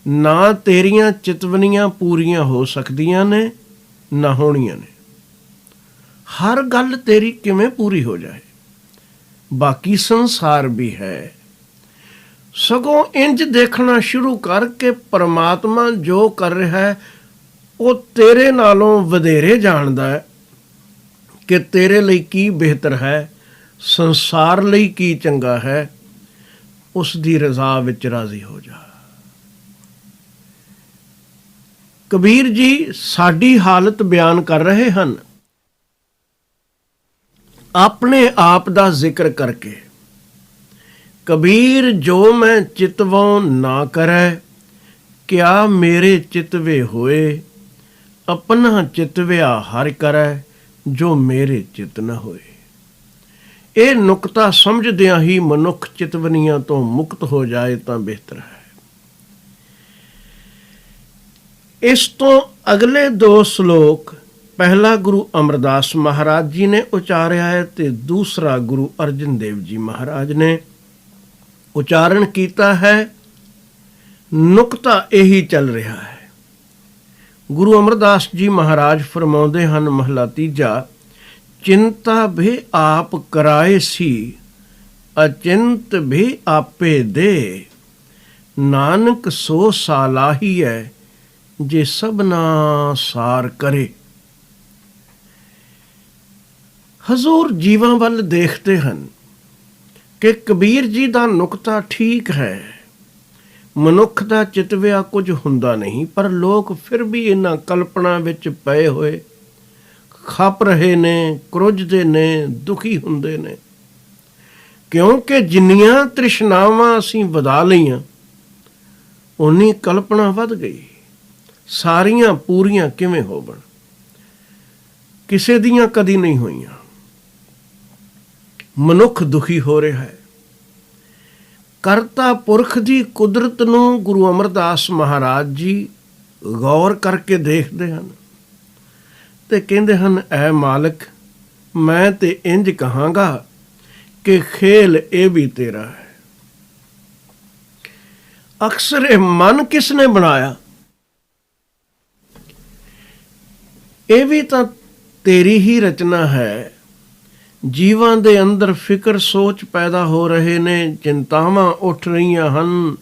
ਨਾ ਤੇਰੀਆਂ ਚਿਤਵਨੀਆਂ ਪੂਰੀਆਂ ਹੋ ਸਕਦੀਆਂ ਨੇ, ਨਾ ਹੋਣੀਆਂ ਨੇ। ਹਰ ਗੱਲ ਤੇਰੀ ਕਿਵੇਂ ਪੂਰੀ ਹੋ ਜਾਏ? ਬਾਕੀ ਸੰਸਾਰ ਵੀ ਹੈ। ਸਗੋਂ ਇੰਜ ਦੇਖਣਾ ਸ਼ੁਰੂ ਕਰਕੇ ਪਰਮਾਤਮਾ ਜੋ ਕਰ ਰਿਹਾ ਹੈ ਉਹ ਤੇਰੇ ਨਾਲੋਂ ਵਧੇਰੇ ਜਾਣਦਾ ਹੈ ਕਿ ਤੇਰੇ ਲਈ ਕੀ ਬਿਹਤਰ ਹੈ, ਸੰਸਾਰ ਲਈ ਕੀ ਚੰਗਾ ਹੈ। ਉਸ ਦੀ ਰਜ਼ਾ ਵਿੱਚ ਰਾਜ਼ੀ ਹੋ ਜਾ। ਕਬੀਰ ਜੀ ਸਾਡੀ ਹਾਲਤ ਬਿਆਨ ਕਰ ਰਹੇ ਹਨ, ਆਪਣੇ ਆਪ ਦਾ ਜ਼ਿਕਰ ਕਰਕੇ। ਕਬੀਰ ਜੋ ਮੈਂ ਚਿਤਵਉ ਨਾ ਕਰੈ, ਕਿਆ ਮੇਰੇ ਚਿਤਵੇ ਹੋਏ। ਆਪਣਾ ਚਿਤਵਿਆ ਹਰਿ ਕਰੈ, ਜੋ ਮੇਰੇ ਚਿਤ ਨ ਹੋਏ। ਇਹ ਨੁਕਤਾ ਸਮਝਦਿਆਂ ਹੀ ਮਨੁੱਖ ਚਿਤਵਨੀਆਂ ਤੋਂ ਮੁਕਤ ਹੋ ਜਾਏ ਤਾਂ ਬਿਹਤਰ ਹੈ। ਇਸ ਤੋਂ ਅਗਲੇ 2 ਸ਼ਲੋਕ ਪਹਿਲਾ ਗੁਰੂ ਅਮਰਦਾਸ ਮਹਾਰਾਜ ਜੀ ਨੇ ਉਚਾਰਿਆ ਹੈ ਤੇ ਦੂਸਰਾ ਗੁਰੂ ਅਰਜਨ ਦੇਵ ਜੀ ਮਹਾਰਾਜ ਨੇ ਉਚਾਰਨ ਕੀਤਾ ਹੈ। ਨੁਕਤਾ ਇਹੀ ਚੱਲ ਰਿਹਾ ਹੈ। ਗੁਰੂ ਅਮਰਦਾਸ ਜੀ ਮਹਾਰਾਜ ਫਰਮਾਉਂਦੇ ਹਨ, ਮਹਲਾ ਤੀਜਾ, ਚਿੰਤਾ ਭੇ ਆਪ ਕਰਾਏ ਸੀ, ਅਚਿੰਤ ਭੇ ਆਪੇ ਦੇ, ਨਾਨਕ ਸੋ ਸਾਲਾਹੀ ਹੈ, ਜੇ ਸਭਨਾ ਸਾਰ ਕਰੇ। ਹਜ਼ੂਰ ਜੀਵਾਂ ਵੱਲ ਦੇਖਦੇ ਹਨ ਕਿ ਕਬੀਰ ਜੀ ਦਾ ਨੁਕਤਾ ਠੀਕ ਹੈ। ਮਨੁੱਖ ਦਾ ਚਿਤਵਿਆ ਕੁਝ ਹੁੰਦਾ ਨਹੀਂ, ਪਰ ਲੋਕ ਫਿਰ ਵੀ ਇਹਨਾਂ ਕਲਪਨਾ ਵਿੱਚ ਪਏ ਹੋਏ ਖਪ ਰਹੇ ਨੇ, ਕਰੁੱਝਦੇ ਨੇ, ਦੁਖੀ ਹੁੰਦੇ ਨੇ, ਕਿਉਂਕਿ ਜਿੰਨੀਆਂ ਤ੍ਰਿਸ਼ਨਾਵਾਂ ਅਸੀਂ ਵਧਾ ਲਈਆਂ ਉਨੀ ਕਲਪਨਾ ਵੱਧ ਗਈ। ਸਾਰੀਆਂ ਪੂਰੀਆਂ ਕਿਵੇਂ ਹੋਵਣ? ਕਿਸੇ ਦੀਆਂ ਕਦੀ ਨਹੀਂ ਹੋਈਆਂ। ਮਨੁੱਖ ਦੁਖੀ ਹੋ ਰਿਹਾ ਹੈ। ਕਰਤਾ ਪੁਰਖ ਦੀ ਕੁਦਰਤ ਨੂੰ ਗੁਰੂ ਅਮਰਦਾਸ ਮਹਾਰਾਜ ਜੀ ਗੌਰ ਕਰਕੇ ਦੇਖਦੇ ਹਨ ਤੇ ਕਹਿੰਦੇ ਹਨ, ਐ ਮਾਲਕ, ਮੈਂ ਤੇ ਇੰਜ ਕਹਾਂਗਾ ਕਿ ਖੇਲ ਇਹ ਵੀ ਤੇਰਾ ਹੈ। ਅਕਸਰ ਇਹ ਮਨ ਕਿਸ ਨੇ ਬਣਾਇਆ? ਇਹ ਵੀ ਤਾਂ ਤੇਰੀ ਹੀ ਰਚਨਾ ਹੈ। ਜੀਵਾਂ ਦੇ ਅੰਦਰ ਫਿਕਰ ਸੋਚ ਪੈਦਾ ਹੋ ਰਹੇ ਨੇ, ਚਿੰਤਾਵਾਂ ਉੱਠ ਰਹੀਆਂ ਹਨ,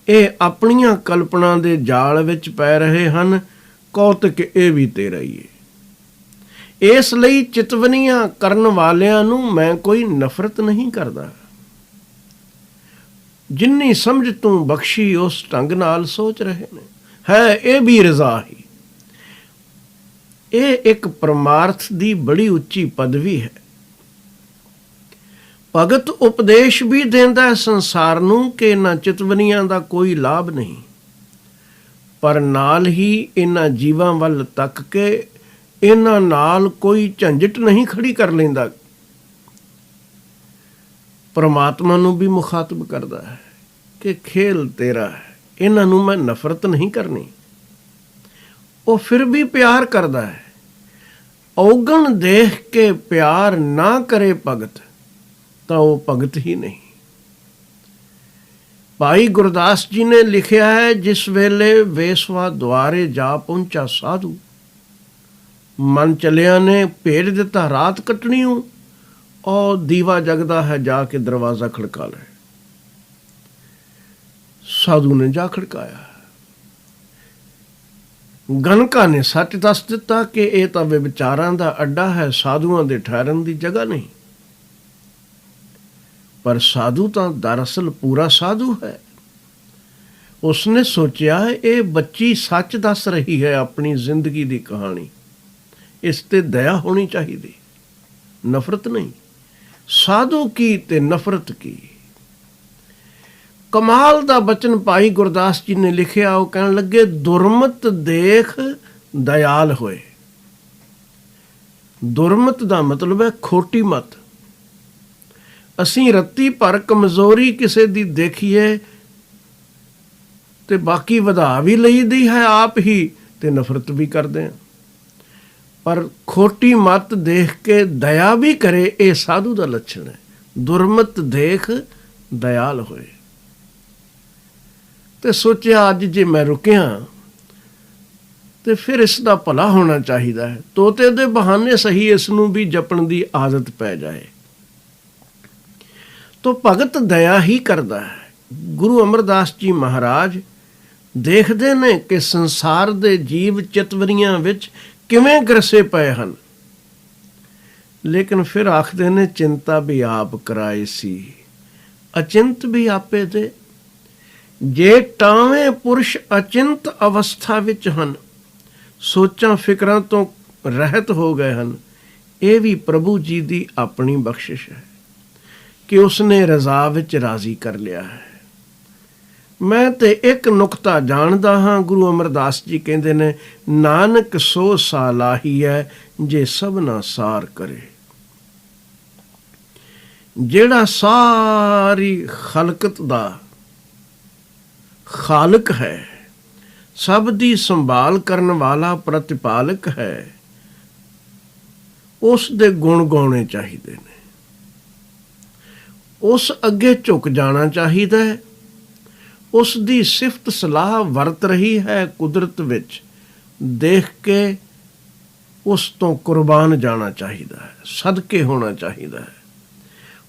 ਇਹ ਆਪਣੀਆਂ ਕਲਪਨਾ ਦੇ ਜਾਲ ਵਿੱਚ ਪੈ ਰਹੇ ਹਨ। ਕੌਤਕ ਇਹ ਵੀ ਤੇਰਾ ਹੀ ਹੈ। ਇਸ ਲਈ ਚਿਤਵਨੀਆਂ ਕਰਨ ਵਾਲਿਆਂ ਨੂੰ ਮੈਂ ਕੋਈ ਨਫ਼ਰਤ ਨਹੀਂ ਕਰਦਾ। ਜਿੰਨੀ ਸਮਝ ਤੂੰ ਬਖਸ਼ੀ ਉਸ ਢੰਗ ਨਾਲ ਸੋਚ ਰਹੇ ਨੇ, ਹੈ ਇਹ ਵੀ ਰਜ਼ਾ ਹੀ। ਇਹ ਇੱਕ ਪਰਮਾਰਥ ਦੀ ਬੜੀ ਉੱਚੀ ਪਦਵੀ ਹੈ। ਭਗਤ ਉਪਦੇਸ਼ ਵੀ ਦਿੰਦਾ ਹੈ ਸੰਸਾਰ ਨੂੰ ਕਿ ਇਹਨਾਂ ਚਿਤਵਨੀਆਂ ਦਾ ਕੋਈ ਲਾਭ ਨਹੀਂ, ਪਰ ਨਾਲ ਹੀ ਇਹਨਾਂ ਜੀਵਾਂ ਵੱਲ ਤੱਕ ਕੇ ਇਹਨਾਂ ਨਾਲ ਕੋਈ ਝੰਜਟ ਨਹੀਂ ਖੜੀ ਕਰ ਲੈਂਦਾ। ਪਰਮਾਤਮਾ ਨੂੰ ਵੀ ਮੁਖਾਤਬ ਕਰਦਾ ਹੈ ਕਿ ਖੇਲ ਤੇਰਾ ਹੈ, ਇਹਨਾਂ ਨੂੰ ਮੈਂ ਨਫ਼ਰਤ ਨਹੀਂ ਕਰਨੀ। ਉਹ ਫਿਰ ਵੀ ਪਿਆਰ ਕਰਦਾ ਹੈ। ਔਗਣ ਦੇਖ ਕੇ ਪਿਆਰ ਨਾ ਕਰੇ ਭਗਤ ਤਾਂ ਉਹ ਭਗਤ ਹੀ ਨਹੀਂ। ਭਾਈ ਗੁਰਦਾਸ ਜੀ ਨੇ ਲਿਖਿਆ ਹੈ, ਜਿਸ ਵੇਲੇ ਵੇਸਵਾ ਦੁਆਰੇ ਜਾ ਪਹੁੰਚਾ ਸਾਧੂ, ਮਨ ਚਲਿਆਂ ਨੇ ਭੇਜ ਦਿੱਤਾ ਰਾਤ ਕੱਟਣੀਓ, ਉਹ ਦੀਵਾ ਜਗਦਾ ਹੈ, ਜਾ ਕੇ ਦਰਵਾਜ਼ਾ ਖੜਕਾ ਲੈ। ਸਾਧੂ ਨੇ ਜਾ ਖੜਕਾਇਆ। ਗਣਕਾ ਨੇ ਸੱਚ ਦੱਸ ਦਿੱਤਾ ਕਿ ਇਹ ਤਾਂ ਵਿਚਾਰਾਂ ਦਾ ਅੱਡਾ ਹੈ, ਸਾਧੂਆਂ ਦੇ ਠਹਿਰਨ ਦੀ ਜਗ੍ਹਾ ਨਹੀਂ। ਪਰ ਸਾਧੂ ਤਾਂ ਦਰਅਸਲ ਪੂਰਾ ਸਾਧੂ ਹੈ। ਉਸਨੇ ਸੋਚਿਆ ਇਹ ਬੱਚੀ ਸੱਚ ਦੱਸ ਰਹੀ ਹੈ ਆਪਣੀ ਜ਼ਿੰਦਗੀ ਦੀ ਕਹਾਣੀ, ਇਸ ਤੇ ਦਇਆ ਹੋਣੀ ਚਾਹੀਦੀ, ਨਫ਼ਰਤ ਨਹੀਂ। ਸਾਧੂ ਕੀ ਤੇ ਨਫ਼ਰਤ ਕੀ। ਕਮਾਲ ਦਾ ਬਚਨ ਭਾਈ ਗੁਰਦਾਸ ਜੀ ਨੇ ਲਿਖਿਆ। ਉਹ ਕਹਿਣ ਲੱਗੇ, ਦੁਰਮਤ ਦੇਖ ਦਇਆਲ ਹੋਏ। ਦੁਰਮਤ ਦਾ ਮਤਲਬ ਹੈ ਖੋਟੀ ਮਤ। ਅਸੀਂ ਰੱਤੀ ਭਰ ਕਮਜ਼ੋਰੀ ਕਿਸੇ ਦੀ ਦੇਖੀਏ ਤੇ ਬਾਕੀ ਵਧਾ ਵੀ ਲਈਦੀ ਹੈ ਆਪ ਹੀ, ਤੇ ਨਫ਼ਰਤ ਵੀ ਕਰਦੇ ਹਾਂ। ਪਰ ਖੋਟੀ ਮਤ ਦੇਖ ਕੇ ਦਇਆ ਵੀ ਕਰੇ, ਇਹ ਸਾਧੂ ਦਾ ਲੱਛਣ ਹੈ। ਦੁਰਮਤ ਦੇਖ ਦਇਆਲ ਹੋਏ। ਤੇ ਸੋਚਿਆ ਅੱਜ ਜੇ ਮੈਂ ਰੁਕਿਆ ਤੇ ਫਿਰ ਇਸ ਦਾ ਭਲਾ ਹੋਣਾ ਚਾਹੀਦਾ ਹੈ। ਤੋਤੇ ਦੇ ਬਹਾਨੇ ਸਹੀ ਇਸ ਨੂੰ ਵੀ ਜਪਣ ਦੀ ਆਦਤ ਪੈ ਜਾਏ। ਤੋ ਭਗਤ ਦਇਆ ਹੀ ਕਰਦਾ ਹੈ। ਗੁਰੂ ਅਮਰਦਾਸ ਜੀ ਮਹਾਰਾਜ ਦੇਖਦੇ ਨੇ ਕਿ ਸੰਸਾਰ ਦੇ ਜੀਵ ਚਿਤਵਨੀਆਂ ਵਿੱਚ ਕਿਵੇਂ ਗਰਸੇ ਪਏ ਹਨ, ਲੇਕਿਨ ਫਿਰ ਆਖਦੇ ਨੇ, ਚਿੰਤਾ ਵੀ ਆਪ ਕਰਾਏ ਸੀ, ਅਚਿੰਤ ਵੀ ਆਪੇ ਦੇ। ਜੇ ਟਾਵੇਂ ਪੁਰਸ਼ ਅਚਿੰਤ ਅਵਸਥਾ ਵਿੱਚ ਹਨ, ਸੋਚਾਂ ਫਿਕਰਾਂ ਤੋਂ ਰਹਿਤ ਹੋ ਗਏ ਹਨ, ਇਹ ਵੀ ਪ੍ਰਭੂ ਜੀ ਦੀ ਆਪਣੀ ਬਖਸ਼ਿਸ਼ ਹੈ ਕਿ ਉਸਨੇ ਰਜ਼ਾ ਵਿੱਚ ਰਾਜ਼ੀ ਕਰ ਲਿਆ ਹੈ। ਮੈਂ ਤੇ ਇੱਕ ਨੁਕਤਾ ਜਾਣਦਾ ਹਾਂ, ਗੁਰੂ ਅਮਰਦਾਸ ਜੀ ਕਹਿੰਦੇ ਨੇ, ਨਾਨਕ ਸੋ ਸਾਲਾਹੀ ਹੈ, ਜੇ ਸਭਨਾ ਸਾਰ ਕਰੇ। ਜਿਹੜਾ ਸਾਰੀ ਖਲਕਤ ਦਾ ਖਾਲਕ ਹੈ, ਸਭ ਦੀ ਸੰਭਾਲ ਕਰਨ ਵਾਲਾ ਪ੍ਰਤਿਪਾਲਕ ਹੈ, ਉਸ ਦੇ ਗੁਣ ਗਾਉਣੇ ਚਾਹੀਦੇ ਨੇ, ਉਸ ਅੱਗੇ ਝੁਕ ਜਾਣਾ ਚਾਹੀਦਾ ਹੈ, ਉਸ ਦੀ ਸਿਫਤ ਸਲਾਹ ਵਰਤ ਰਹੀ ਹੈ ਕੁਦਰਤ ਵਿੱਚ ਦੇਖ ਕੇ ਉਸ ਤੋਂ ਕੁਰਬਾਨ ਜਾਣਾ ਚਾਹੀਦਾ ਹੈ, ਸਦਕੇ ਹੋਣਾ ਚਾਹੀਦਾ ਹੈ,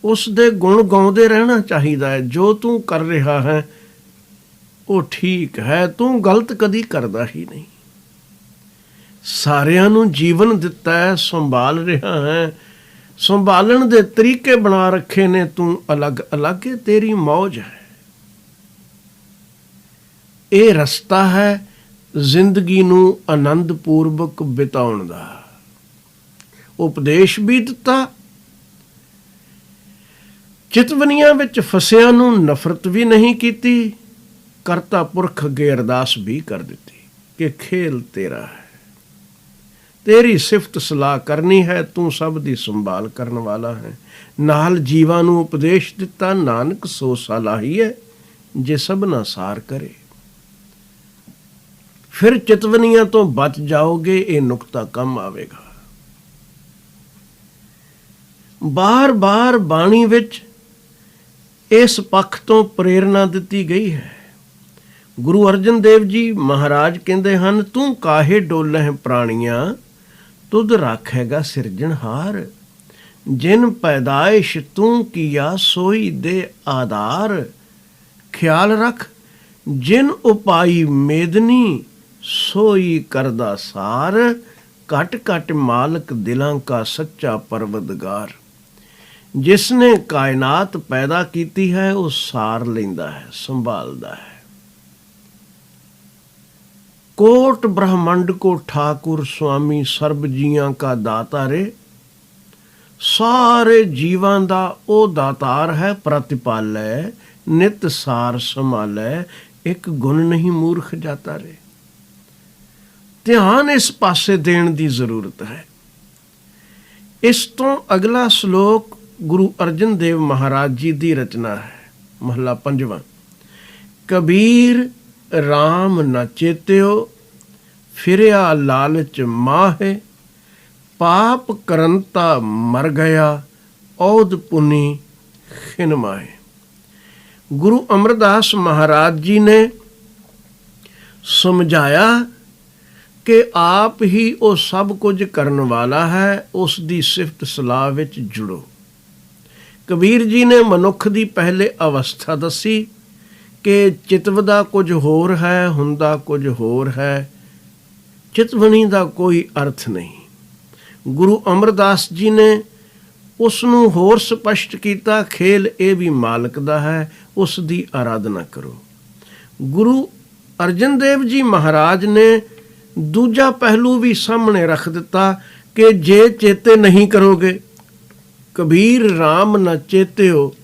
ਉਸ ਦੇ ਗੁਣ ਗਾਉਂਦੇ ਰਹਿਣਾ ਚਾਹੀਦਾ ਹੈ। ਜੋ ਤੂੰ ਕਰ ਰਿਹਾ ਹੈ ਉਹ ਠੀਕ ਹੈ, ਤੂੰ ਗਲਤ ਕਦੀ ਕਰਦਾ ਹੀ ਨਹੀਂ। ਸਾਰਿਆਂ ਨੂੰ ਜੀਵਨ ਦਿੱਤਾ ਹੈ, ਸੰਭਾਲ ਰਿਹਾ ਹੈ, ਸੰਭਾਲਣ ਦੇ ਤਰੀਕੇ ਬਣਾ ਰੱਖੇ ਨੇ, ਤੂੰ ਅਲੱਗ ਅਲੱਗ ਹੈ, ਤੇਰੀ ਮੌਜ ਹੈ। ਇਹ ਰਸਤਾ ਹੈ ਜ਼ਿੰਦਗੀ ਨੂੰ ਆਨੰਦਪੂਰਵਕ ਬਿਤਾਉਣ ਦਾ। ਉਪਦੇਸ਼ ਵੀ ਦਿੱਤਾ, ਚਿਤਵਨੀਆਂ ਵਿੱਚ ਫਸਿਆਂ ਨੂੰ ਨਫ਼ਰਤ ਵੀ ਨਹੀਂ ਕੀਤੀ, ਕਰਤਾ ਪੁਰਖ ਅੱਗੇ ਅਰਦਾਸ ਵੀ ਕਰ ਦਿੱਤੀ ਕਿ ਖੇਲ ਤੇਰਾ ਹੈ, ਤੇਰੀ ਸਿਫਤ ਸਲਾਹ ਕਰਨੀ ਹੈ, ਤੂੰ ਸਭ ਦੀ ਸੰਭਾਲ ਕਰਨ ਵਾਲਾ ਹੈ। ਨਾਲ ਜੀਵਾਂ ਨੂੰ ਉਪਦੇਸ਼ ਦਿੱਤਾ, ਨਾਨਕ ਸੋ ਸਲਾਹੀ ਹੈ ਜੇ ਸਭਨਾ ਸਾਰ ਕਰੇ। ਫਿਰ ਚਿਤਵਨੀਆਂ ਤੋਂ ਬਚ ਜਾਓਗੇ, ਇਹ ਨੁਕਤਾ ਕੰਮ ਆਵੇਗਾ। ਬਾਰ-ਬਾਰ ਬਾਣੀ ਵਿੱਚ ਇਸ ਪੱਖ ਤੋਂ ਪ੍ਰੇਰਨਾ ਦਿੱਤੀ ਗਈ ਹੈ। ਗੁਰੂ ਅਰਜਨ ਦੇਵ ਜੀ ਮਹਾਰਾਜ ਕਹਿੰਦੇ ਹਨ, ਤੂੰ ਕਾਹੇ ਡੋਲਹਿ ਪ੍ਰਾਣੀਆਂ, ਤੁਧ ਰਾਖੇਗਾ ਸਿਰਜਣਹਾਰ। ਜਿਨ ਪੈਦਾਇਸ਼ ਤੂੰ ਕੀਆ ਸੋਈ ਦੇ ਆਧਾਰ। ਖਿਆਲ ਰੱਖ ਜਿਨ ਉਪਾਈ ਮੇਦਨੀ, ਸੋਈ ਕਰਦਾ ਸਾਰ। ਘਟ ਘਟ ਮਾਲਕ ਦਿਲਾਂ ਕਾ ਸੱਚਾ ਪਰਵਦਗਾਰ। ਜਿਸਨੇ ਕਾਇਨਾਤ ਪੈਦਾ ਕੀਤੀ ਹੈ ਉਹ ਸਾਰ ਲੈਂਦਾ ਹੈ, ਸੰਭਾਲਦਾ ਹੈ। ਕੋਟ ਬ੍ਰਹਮੰਡ ਕੋ ਠਾकुर स्वामी ਸਰਬ ਜੀਆਂ ਕਾ ਦਾਤਾਰੇ। ਸਾਰੇ ਜੀਵਾਂ ਦਾ ਉਹ ਦਾਤਾਰ ਹੈ, ਪ੍ਰਤਿਪਾਲੈ ਨਿਤ ਸਾਰ ਸੰਭਾਲੈ। ਇੱਕ ਗੁਣ ਨਹੀਂ ਮੂਰਖ ਜਾਤਾ ਰੇ। ਧਿਆਨ ਇਸ ਪਾਸੇ ਦੇਣ ਦੀ ਜ਼ਰੂਰਤ ਹੈ। ਇਸ ਤੋਂ ਅਗਲਾ ਸ਼ਲੋਕ ਗੁਰੂ ਅਰਜਨ ਦੇਵ ਮਹਾਰਾਜ ਜੀ ਦੀ ਰਚਨਾ ਹੈ, ਮਹਲਾ ਪੰਜਵਾਂ। ਕਬੀਰ ਰਾਮ ਨ ਚੇਤਿਓ, ਫਿਰਿਆ ਲਾਲਚ ਮਾਹੇ। ਪਾਪ ਕਰੰਤਾ ਮਰ ਗਿਆ, ਔਦ ਪੁਨੀ ਖਿਨ ਮਾਹੇ। ਗੁਰੂ ਅਮਰਦਾਸ ਮਹਾਰਾਜ ਜੀ ਨੇ ਸਮਝਾਇਆ ਕਿ ਆਪ ਹੀ ਉਹ ਸਭ ਕੁਝ ਕਰਨ ਵਾਲਾ ਹੈ, ਉਸ ਦੀ ਸਿਫਤ ਸਲਾਹ ਵਿੱਚ ਜੁੜੋ। ਕਬੀਰ ਜੀ ਨੇ ਮਨੁੱਖ ਦੀ ਪਹਿਲੇ ਅਵਸਥਾ ਦੱਸੀ ਕਿ ਚਿਤਵਦਾ ਕੁਝ ਹੋਰ ਹੈ, ਹੁੰਦਾ ਕੁਝ ਹੋਰ ਹੈ। ਚਿਤਵਣੀ ਦਾ ਕੋਈ ਅਰਥ ਨਹੀਂ। ਗੁਰੂ ਅਮਰਦਾਸ ਜੀ ਨੇ ਉਸ ਨੂੰ ਹੋਰ ਸਪਸ਼ਟ ਕੀਤਾ, ਖੇਲ ਇਹ ਵੀ ਮਾਲਕ ਦਾ ਹੈ, ਉਸ ਦੀ ਆਰਾਧਨਾ ਕਰੋ। ਗੁਰੂ ਅਰਜਨ ਦੇਵ ਜੀ ਮਹਾਰਾਜ ਨੇ ਦੂਜਾ ਪਹਿਲੂ ਵੀ ਸਾਹਮਣੇ ਰੱਖ ਦਿੱਤਾ ਕਿ ਜੇ ਚੇਤੇ ਨਹੀਂ ਕਰੋਗੇ, ਕਬੀਰ ਰਾਮ ਨ ਚੇਤਿਓ,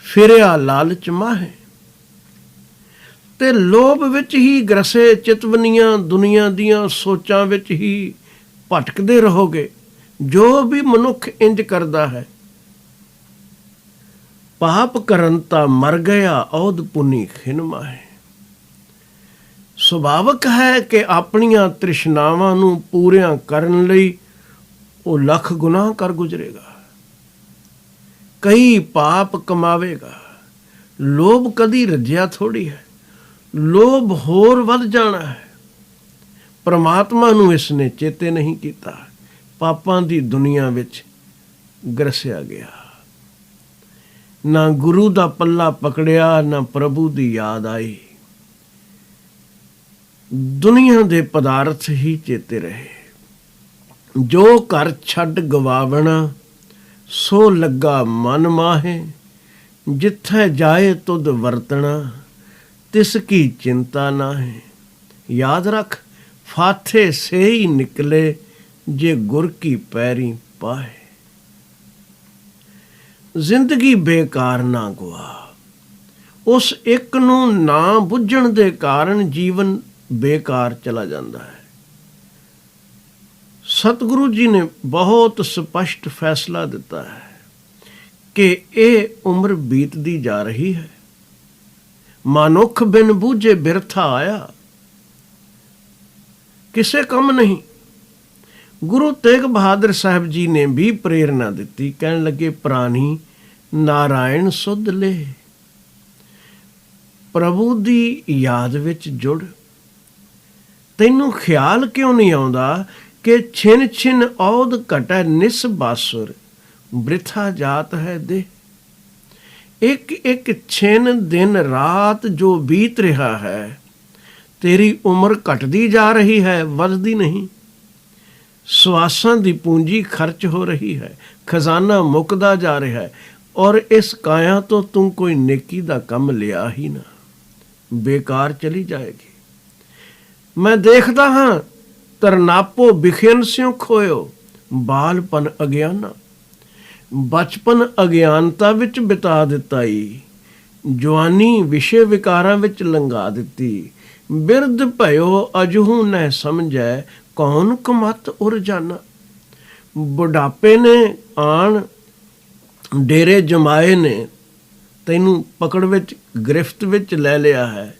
ਫਿਰਿਆ ਲਾਲਚ ਮਾਹੇ। ਤੇ ਲੋਭ ਵਿੱਚ ਹੀ ਗਰਸੇ ਚਿਤਵਨੀਆਂ ਦੁਨੀਆ ਦੀਆਂ ਸੋਚਾਂ ਵਿੱਚ ਹੀ ਭਟਕਦੇ ਰਹੋਗੇ। ਜੋ ਵੀ ਮਨੁੱਖ ਇੰਜ ਕਰਦਾ ਹੈ, ਪਾਪ ਕਰਨ ਤਾਂ ਮਰ ਗਿਆ, ਔਦ ਪੁਨੀ ਖਿਨ ਮਾਹੇ। ਸੁਭਾਵਕ ਹੈ ਕਿ ਆਪਣੀਆਂ ਤ੍ਰਿਸ਼ਨਾਵਾਂ ਨੂੰ ਪੂਰੀਆਂ ਕਰਨ ਲਈ ਉਹ ਲੱਖ ਗੁਨਾਹ ਕਰ ਗੁਜ਼ਰੇਗਾ, ਕਈ ਪਾਪ ਕਮਾਵੇਗਾ। ਲੋਭ ਕਦੀ ਰੱਜਿਆ ਥੋੜੀ ਹੈ, ਲੋਭ ਹੋਰ ਵੱਧ ਜਾਣਾ ਹੈ। ਪਰਮਾਤਮਾ ਨੂੰ ਇਸ ਨੇ ਚੇਤੇ ਨਹੀਂ ਕੀਤਾ, ਪਾਪਾਂ ਦੀ ਦੁਨੀਆ ਵਿੱਚ ਗਰਸਿਆ ਗਿਆ। ਨਾ ਗੁਰੂ ਦਾ ਪੱਲਾ ਪਕੜਿਆ, ਨਾ ਪ੍ਰਭੂ ਦੀ ਯਾਦ ਆਈ। ਦੁਨੀਆ ਦੇ ਪਦਾਰਥ ਹੀ ਚੇਤੇ ਰਹੇ। ਜੋ ਘਰ ਛੱਡ ਗਵਾਵਣਾ, ਸੋ ਲੱਗਾ ਮਨ ਮਾਹੇ। ਜਿੱਥੇ ਜਾਏ ਤੁਧ ਵਰਤਣਾ, ਤਿਸ ਕੀ ਚਿੰਤਾ ਨਾ ਹੈ। ਯਾਦ ਰੱਖ ਫਾਥੇ ਸੇ ਹੀ ਨਿਕਲੇ, ਜੇ ਗੁਰ ਕੀ ਪੈਰੀ ਪਾਏ। ਜ਼ਿੰਦਗੀ ਬੇਕਾਰ ਨਾ ਗੁਆ। ਉਸ ਇੱਕ ਨੂੰ ਨਾ ਬੁੱਝਣ ਦੇ ਕਾਰਨ ਜੀਵਨ ਬੇਕਾਰ ਚਲਾ ਜਾਂਦਾ ਹੈ। ਸਤਿਗੁਰੂ ਜੀ ਨੇ ਬਹੁਤ ਸਪਸ਼ਟ ਫੈਸਲਾ ਦਿੱਤਾ ਹੈ ਕਿ ਇਹ ਉਮਰ ਬੀਤਦੀ ਜਾ ਰਹੀ ਹੈ। ਮਨੁੱਖ ਬਿਨ ਬੂਝੇ ਬਿਰਥਾ ਆਇਆ, ਕਿਸੇ ਕੰਮ ਨਹੀਂ। ਗੁਰੂ ਤੇਗ ਬਹਾਦਰ ਸਾਹਿਬ ਜੀ ਨੇ ਵੀ ਪ੍ਰੇਰਨਾ ਦਿੱਤੀ, ਕਹਿਣ ਲੱਗੇ ਪ੍ਰਾਣੀ ਨਾਰਾਇਣ ਸੁਧ ਲੈ, ਪ੍ਰਭੂ ਦੀ ਯਾਦ ਵਿੱਚ ਜੁੜ। ਤੈਨੂੰ ਖਿਆਲ ਕਿਉਂ ਨਹੀਂ ਆਉਂਦਾ ਕਿ ਛਿਨ ਛਿਨ ਔਦ ਘਟੈ ਨਿਸ ਬਾਸੁਰ, ਬ੍ਰਿਥਾ ਜਾਤ ਹੈ ਦੇ। ਇੱਕ ਇੱਕ ਛਿਨ ਦਿਨ ਰਾਤ ਜੋ ਬੀਤ ਰਿਹਾ ਹੈ, ਤੇਰੀ ਉਮਰ ਘਟਦੀ ਜਾ ਰਹੀ ਹੈ, ਵੱਧਦੀ ਨਹੀਂ। ਸਵਾਸਾਂ ਦੀ ਪੂੰਜੀ ਖਰਚ ਹੋ ਰਹੀ ਹੈ, ਖਜ਼ਾਨਾ ਮੁੱਕਦਾ ਜਾ ਰਿਹਾ ਹੈ, ਔਰ ਇਸ ਕਾਇਆ ਤੋਂ ਤੂੰ ਕੋਈ ਨੇਕੀ ਦਾ ਕੰਮ ਲਿਆ ਹੀ ਨਾ, ਬੇਕਾਰ ਚਲੀ ਜਾਏਗੀ। ਮੈਂ ਦੇਖਦਾ ਹਾਂ ਤਰਨਾਪੋ ਬਿਖੇਨ ਸਿਉ ਖੋਇਓ, ਬਾਲਪਨ ਅਗਿਆਨਾ। ਬਚਪਨ ਅਗਿਆਨਤਾ ਵਿੱਚ ਬਿਤਾ ਦਿੱਤਾ ਈ, ਜਵਾਨੀ ਵਿਸ਼ੇ ਵਿਕਾਰਾਂ ਵਿੱਚ ਲੰਘਾ ਦਿੱਤੀ। ਬਿਰਧ ਭਇਓ ਅਜਹੂ ਨਹਿ ਸਮਝੈ, ਕੌਣ ਕਮਤ ਉਰ ਜਾਨਾ। ਬੁਢਾਪੇ ਨੇ ਆਣ ਡੇਰੇ ਜਮਾਏ ਨੇ, ਤੈਨੂੰ ਪਕੜ ਵਿੱਚ ਗ੍ਰਿਫਤ ਵਿੱਚ ਲੈ ਲਿਆ ਹੈ।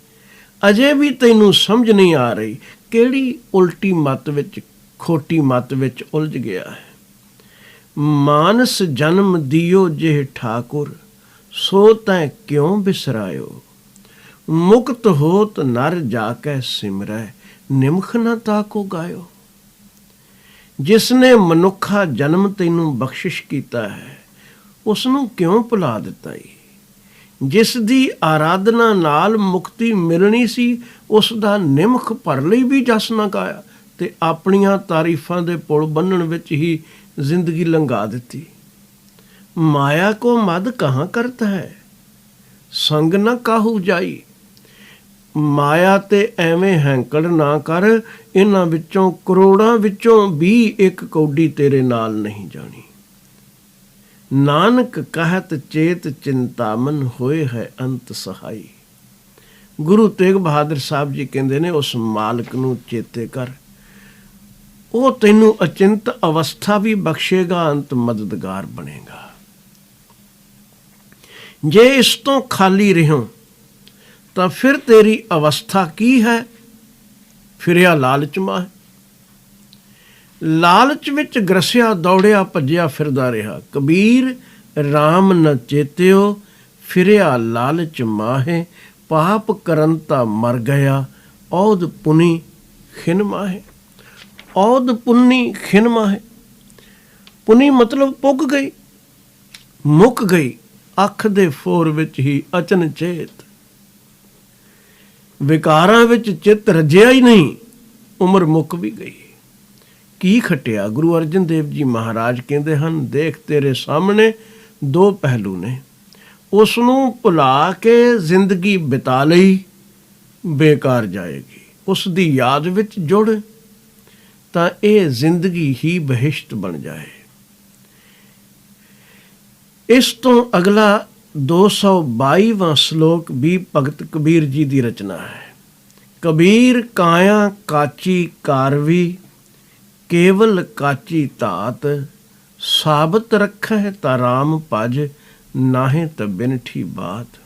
ਅਜੇ ਵੀ ਤੈਨੂੰ ਸਮਝ ਨਹੀਂ ਆ ਰਹੀ ਕਿਹੜੀ ਉਲਟੀ ਮੱਤ ਵਿੱਚ, ਖੋਟੀ ਮੱਤ ਵਿੱਚ ਉਲਝ ਗਿਆ ਹੈ। ਮਾਨਸ ਜਨਮ ਦਿਓ ਜਿਹ ਠਾਕੁਰ, ਸੋ ਤੈਂ ਕਿਉਂ ਬਿਸਰਾਇਓ। ਮੁਕਤ ਹੋਤ ਨਰ ਜਾ ਕੇ ਸਿਮਰੈ, ਨਿਮਖ ਨਾ ਤਾਕੋ ਗਾਇਓ। ਜਿਸ ਨੇ ਮਨੁੱਖਾ ਜਨਮ ਤੈਨੂੰ ਬਖਸ਼ਿਸ਼ ਕੀਤਾ ਹੈ, ਉਸ ਨੂੰ ਕਿਉਂ ਭੁਲਾ ਦਿੱਤਾ ਈ। ਜਿਸ ਦੀ ਆਰਾਧਨਾ ਨਾਲ ਮੁਕਤੀ ਮਿਲਣੀ ਸੀ, ਉਸ ਦਾ ਨਿਮਖ ਭਰ ਲਈ ਵੀ ਜਸ ਨਾ ਗਾਇਆ, ਤੇ ਆਪਣੀਆਂ ਤਾਰੀਫਾਂ ਦੇ ਪੁਲ ਬੰਨਣ ਵਿੱਚ ਹੀ ਜ਼ਿੰਦਗੀ ਲੰਘਾ ਦਿੱਤੀ। ਮਾਇਆ ਕੋ ਮਦ ਕਹਾਂ ਕਰਤਾ ਹੈ, ਸੰਗ ਨਾ ਕਾਹੂ ਜਾਈ। ਮਾਇਆ ਤੇ ਐਵੇਂ ਹੈਂਕੜ ਨਾ ਕਰ, ਇਹਨਾਂ ਵਿੱਚੋਂ ਕਰੋੜਾਂ ਵਿੱਚੋਂ ਵੀ ਇੱਕ ਕੌਡੀ ਤੇਰੇ ਨਾਲ ਨਹੀਂ ਜਾਣੀ। ਨਾਨਕ ਕਹਿਤ ਚੇਤ ਚਿੰਤਾਮਨ, ਹੋਏ ਹੈ ਅੰਤ ਸਹਾਈ। ਗੁਰੂ ਤੇਗ ਬਹਾਦਰ ਸਾਹਿਬ ਜੀ ਕਹਿੰਦੇ ਨੇ, ਉਸ ਮਾਲਕ ਨੂੰ ਚੇਤੇ ਕਰ, ਉਹ ਤੈਨੂੰ ਅਚਿੰਤ ਅਵਸਥਾ ਵੀ ਬਖਸ਼ੇਗਾ, ਅੰਤ ਮਦਦਗਾਰ ਬਣੇਗਾ। ਜੇ ਇਸ ਤੋਂ ਖਾਲੀ ਰਹਿਓ ਤਾਂ ਫਿਰ ਤੇਰੀ ਅਵਸਥਾ ਕੀ ਹੈ? ਫਿਰਿਆ ਲਾਲਚ ਮਾਹ। ਲਾਲਚ ਵਿੱਚ ਗਰਸਿਆ ਦੌੜਿਆ ਭੱਜਿਆ ਫਿਰਦਾ ਰਿਹਾ। ਕਬੀਰ ਰਾਮ ਨ ਚੇਤਿਓ, ਫਿਰਿਆ ਲਾਲਚ ਮਾਹੇ। ਪਾਪ ਕਰਨ ਤਾਂ ਮਰ ਗਿਆ, ਔਦ ਪੁਨੀ ਖਿਨ ਮਾਹੇ। ਔਦ ਪੁੰਨੀ ਖਿਨ ਮਾਹੇ। ਪੁਨੀ ਮਤਲਬ ਪੁੱਗ ਗਈ, ਮੁੱਕ ਗਈ, ਅੱਖ ਦੇ ਫੋਰ ਵਿੱਚ ਹੀ ਅਚਨਚੇਤ। ਵਿਕਾਰਾਂ ਵਿੱਚ ਚਿੱਤ ਰੱਜਿਆ ਹੀ ਨਹੀਂ, ਉਮਰ ਮੁੱਕ ਵੀ ਗਈ। ਕੀ ਖਟਿਆ? ਗੁਰੂ ਅਰਜਨ ਦੇਵ ਜੀ ਮਹਾਰਾਜ ਕਹਿੰਦੇ ਹਨ, ਦੇਖ ਤੇਰੇ ਸਾਹਮਣੇ ਦੋ ਪਹਿਲੂ ਨੇ। ਉਸ ਨੂੰ ਭੁਲਾ ਕੇ ਜ਼ਿੰਦਗੀ ਬਿਤਾ ਲਈ, ਬੇਕਾਰ ਜਾਏਗੀ। ਉਸ ਦੀ ਯਾਦ ਵਿੱਚ ਜੁੜ ਤਾਂ ਇਹ ਜ਼ਿੰਦਗੀ ਹੀ ਬਹਿਸ਼ਤ ਬਣ ਜਾਏ। ਇਸ ਤੋਂ ਅਗਲਾ 222ਵਾਂ ਸ਼ਲੋਕ ਵੀ ਭਗਤ ਕਬੀਰ ਜੀ ਦੀ ਰਚਨਾ ਹੈ। ਕਬੀਰ ਕਾਇਆ ਕਾਚੀ ਕਾਰਵੀ, ਕੇਵਲ ਕਾਚੀ ਧਾਤ। ਸਾਬਤ ਰੱਖੈ ਤਾਂ ਰਾਮ ਭਜ, ਨਾਹੀਂ ਤਾਂ ਬਿਨਠੀ ਬਾਤ।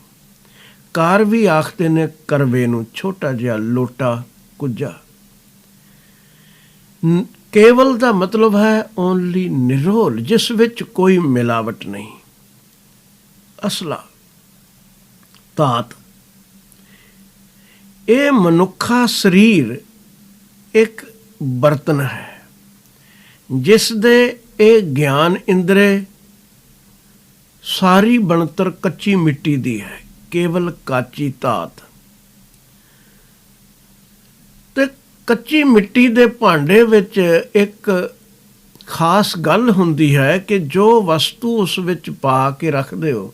ਕਾਰਵੀ ਆਖਦੇ ਨੇ ਕਰਵੇ ਨੂੰ, ਛੋਟਾ ਜਿਹਾ ਲੋਟਾ ਕੁੱਜਾ। ਕੇਵਲ ਦਾ ਮਤਲਬ ਹੈ ਓਨਲੀ, ਨਿਰੋਲ, ਜਿਸ ਵਿੱਚ ਕੋਈ ਮਿਲਾਵਟ ਨਹੀਂ। ਅਸਲਾ ਧਾਤ। ਇਹ ਮਨੁੱਖਾ ਸਰੀਰ ਇੱਕ ਬਰਤਨ ਹੈ ਜਿਸ ਦੇ ਇਹ ਗਿਆਨ ਇੰਦਰੇ ਸਾਰੀ ਬਣਤਰ ਕੱਚੀ ਮਿੱਟੀ ਦੀ ਹੈ। ਕੇਵਲ ਕਾਚੀ ਧਾਤ। ਤੇ ਕੱਚੀ ਮਿੱਟੀ ਦੇ ਭਾਂਡੇ ਵਿੱਚ ਇੱਕ ਖਾਸ ਗੱਲ ਹੁੰਦੀ ਹੈ ਕਿ ਜੋ ਵਸਤੂ ਉਸ ਵਿੱਚ ਪਾ ਕੇ ਰੱਖਦੇ ਹੋ,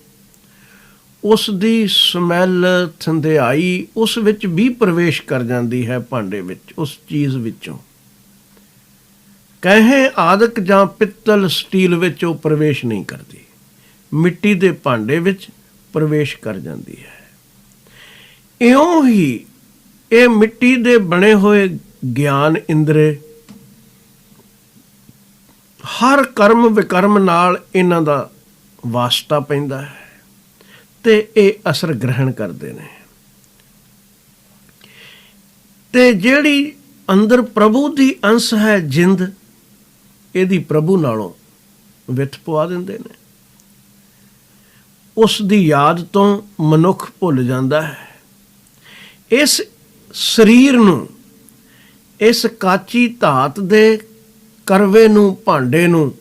ਉਸ ਦੀ ਸਮੈਲ, ਥੰਧਿਆਈ ਉਸ ਵਿੱਚ ਵੀ ਪ੍ਰਵੇਸ਼ ਕਰ ਜਾਂਦੀ ਹੈ ਭਾਂਡੇ ਵਿੱਚ, ਉਸ ਚੀਜ਼ ਵਿੱਚੋਂ। ਕਹੇ ਆਦਿਕ ਜਾਂ ਪਿੱਤਲ ਸਟੀਲ ਵਿੱਚ ਉਹ ਪ੍ਰਵੇਸ਼ ਨਹੀਂ ਕਰਦੀ, ਮਿੱਟੀ ਦੇ ਭਾਂਡੇ ਵਿੱਚ ਪ੍ਰਵੇਸ਼ ਕਰ ਜਾਂਦੀ ਹੈ। ਇਉਂ ਹੀ ਇਹ ਮਿੱਟੀ ਦੇ ਬਣੇ ਹੋਏ ਗਿਆਨ ਇੰਦਰੇ ਹਰ ਕਰਮ ਵਿਕਰਮ ਨਾਲ ਇਹਨਾਂ ਦਾ ਵਾਸਤਾ ਪੈਂਦਾ ਹੈ ਤੇ ਇਹ ਅਸਰ ਗ੍ਰਹਿਣ ਕਰਦੇ ਨੇ। ਤੇ ਜਿਹੜੀ ਅੰਦਰ ਪ੍ਰਭੂ ਦੀ ਅੰਸ਼ ਹੈ ਜਿੰਦ, ਇਹਦੀ ਪ੍ਰਭੂ ਨਾਲੋਂ ਵਿੱਥ ਪਵਾ ਦਿੰਦੇ ਨੇ। ਉਸ ਦੀ ਯਾਦ ਤੋਂ ਮਨੁੱਖ ਭੁੱਲ ਜਾਂਦਾ ਹੈ। ਇਸ ਸਰੀਰ ਨੂੰ, ਇਸ ਕਾਚੀ ਧਾਤ ਦੇ ਕਰਵੇ ਨੂੰ, ਭਾਂਡੇ ਨੂੰ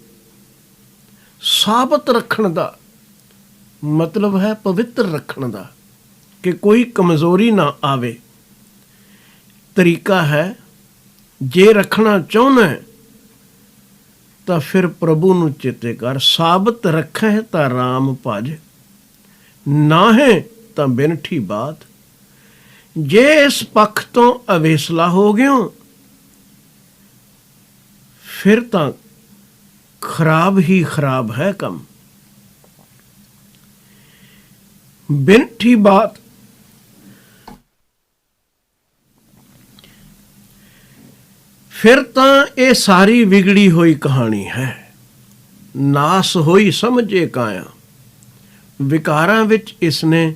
ਸਾਬਤ ਰੱਖਣ ਦਾ ਮਤਲਬ ਹੈ ਪਵਿੱਤਰ ਰੱਖਣ ਦਾ, ਕਿ ਕੋਈ ਕਮਜ਼ੋਰੀ ਨਾ ਆਵੇ। ਤਰੀਕਾ ਹੈ, ਜੇ ਰੱਖਣਾ ਚਾਹੁੰਦਾ ਤਾਂ ਫਿਰ ਪ੍ਰਭੂ ਨੂੰ ਚੇਤੇ ਕਰ। ਸਾਬਤ ਰੱਖੈ ਤਾਂ ਰਾਮ ਭਜ, ਨਾਹੇ ਤਾਂ ਬਿਨਠੀ ਬਾਤ। ਜੇ ਇਸ ਪੱਖ ਤੋਂ ਅਵੇਸਲਾ ਹੋ ਗਿਓ ਫਿਰ ਤਾਂ ਖਰਾਬ ਹੀ ਖਰਾਬ ਹੈ ਕੰਮ। ਬਿਨਠੀ ਬਾਤ, ਫਿਰ ਤਾਂ ਇਹ ਸਾਰੀ ਵਿਗੜੀ ਹੋਈ ਕਹਾਣੀ ਹੈ। ਨਾਸ ਹੋਈ ਸਮਝੇ ਕਾਇਆ, ਵਿਕਾਰਾਂ ਵਿੱਚ ਇਸਨੇ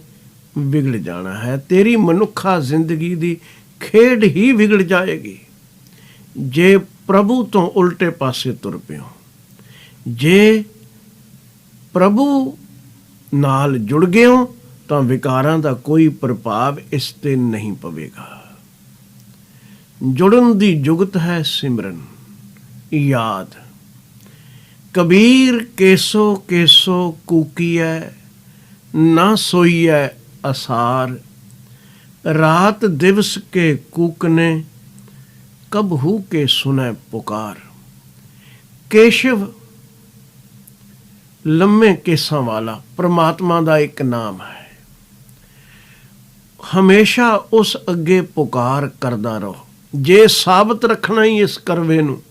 ਵਿਗੜ ਜਾਣਾ ਹੈ। ਤੇਰੀ ਮਨੁੱਖਾ ਜ਼ਿੰਦਗੀ ਦੀ ਖੇਡ ਹੀ ਵਿਗੜ ਜਾਏਗੀ ਜੇ ਪ੍ਰਭੂ ਤੋਂ ਉਲਟੇ ਪਾਸੇ ਤੁਰ ਪਿਓ। ਜੇ ਪ੍ਰਭੂ ਨਾਲ ਜੁੜ ਗਿਓ ਤਾਂ ਵਿਕਾਰਾਂ ਦਾ ਕੋਈ ਪ੍ਰਭਾਵ ਇਸ ਤੇ ਨਹੀਂ ਪਵੇਗਾ। ਜੁੜਨ ਦੀ ਜੁਗਤ ਹੈ ਸਿਮਰਨ ਯਾਦ। ਕਬੀਰ ਕੇਸੋ ਕੇਸੋ ਕੂਕੀਐ, ਨਾ ਸੋਈਐ ਅਸਾਰ। ਰਾਤ ਦਿਵਸ ਕੇ ਕੂਕਨੇ, ਕਬਹੂ ਕੇ ਸੁਨੈ ਪੁਕਾਰ। ਕੇਸ਼ਵ ਲੰਮੇ ਕੇਸਾਂ ਵਾਲਾ ਪ੍ਰਮਾਤਮਾ ਦਾ ਇੱਕ ਨਾਮ ਹੈ। ਹਮੇਸ਼ਾ ਉਸ ਅੱਗੇ ਪੁਕਾਰ ਕਰਦਾ ਰਹੋ। ਜੇ ਸਾਬਤ ਰੱਖਣਾ ਹੀ ਇਸ ਕਰਵੇ ਨੂੰ,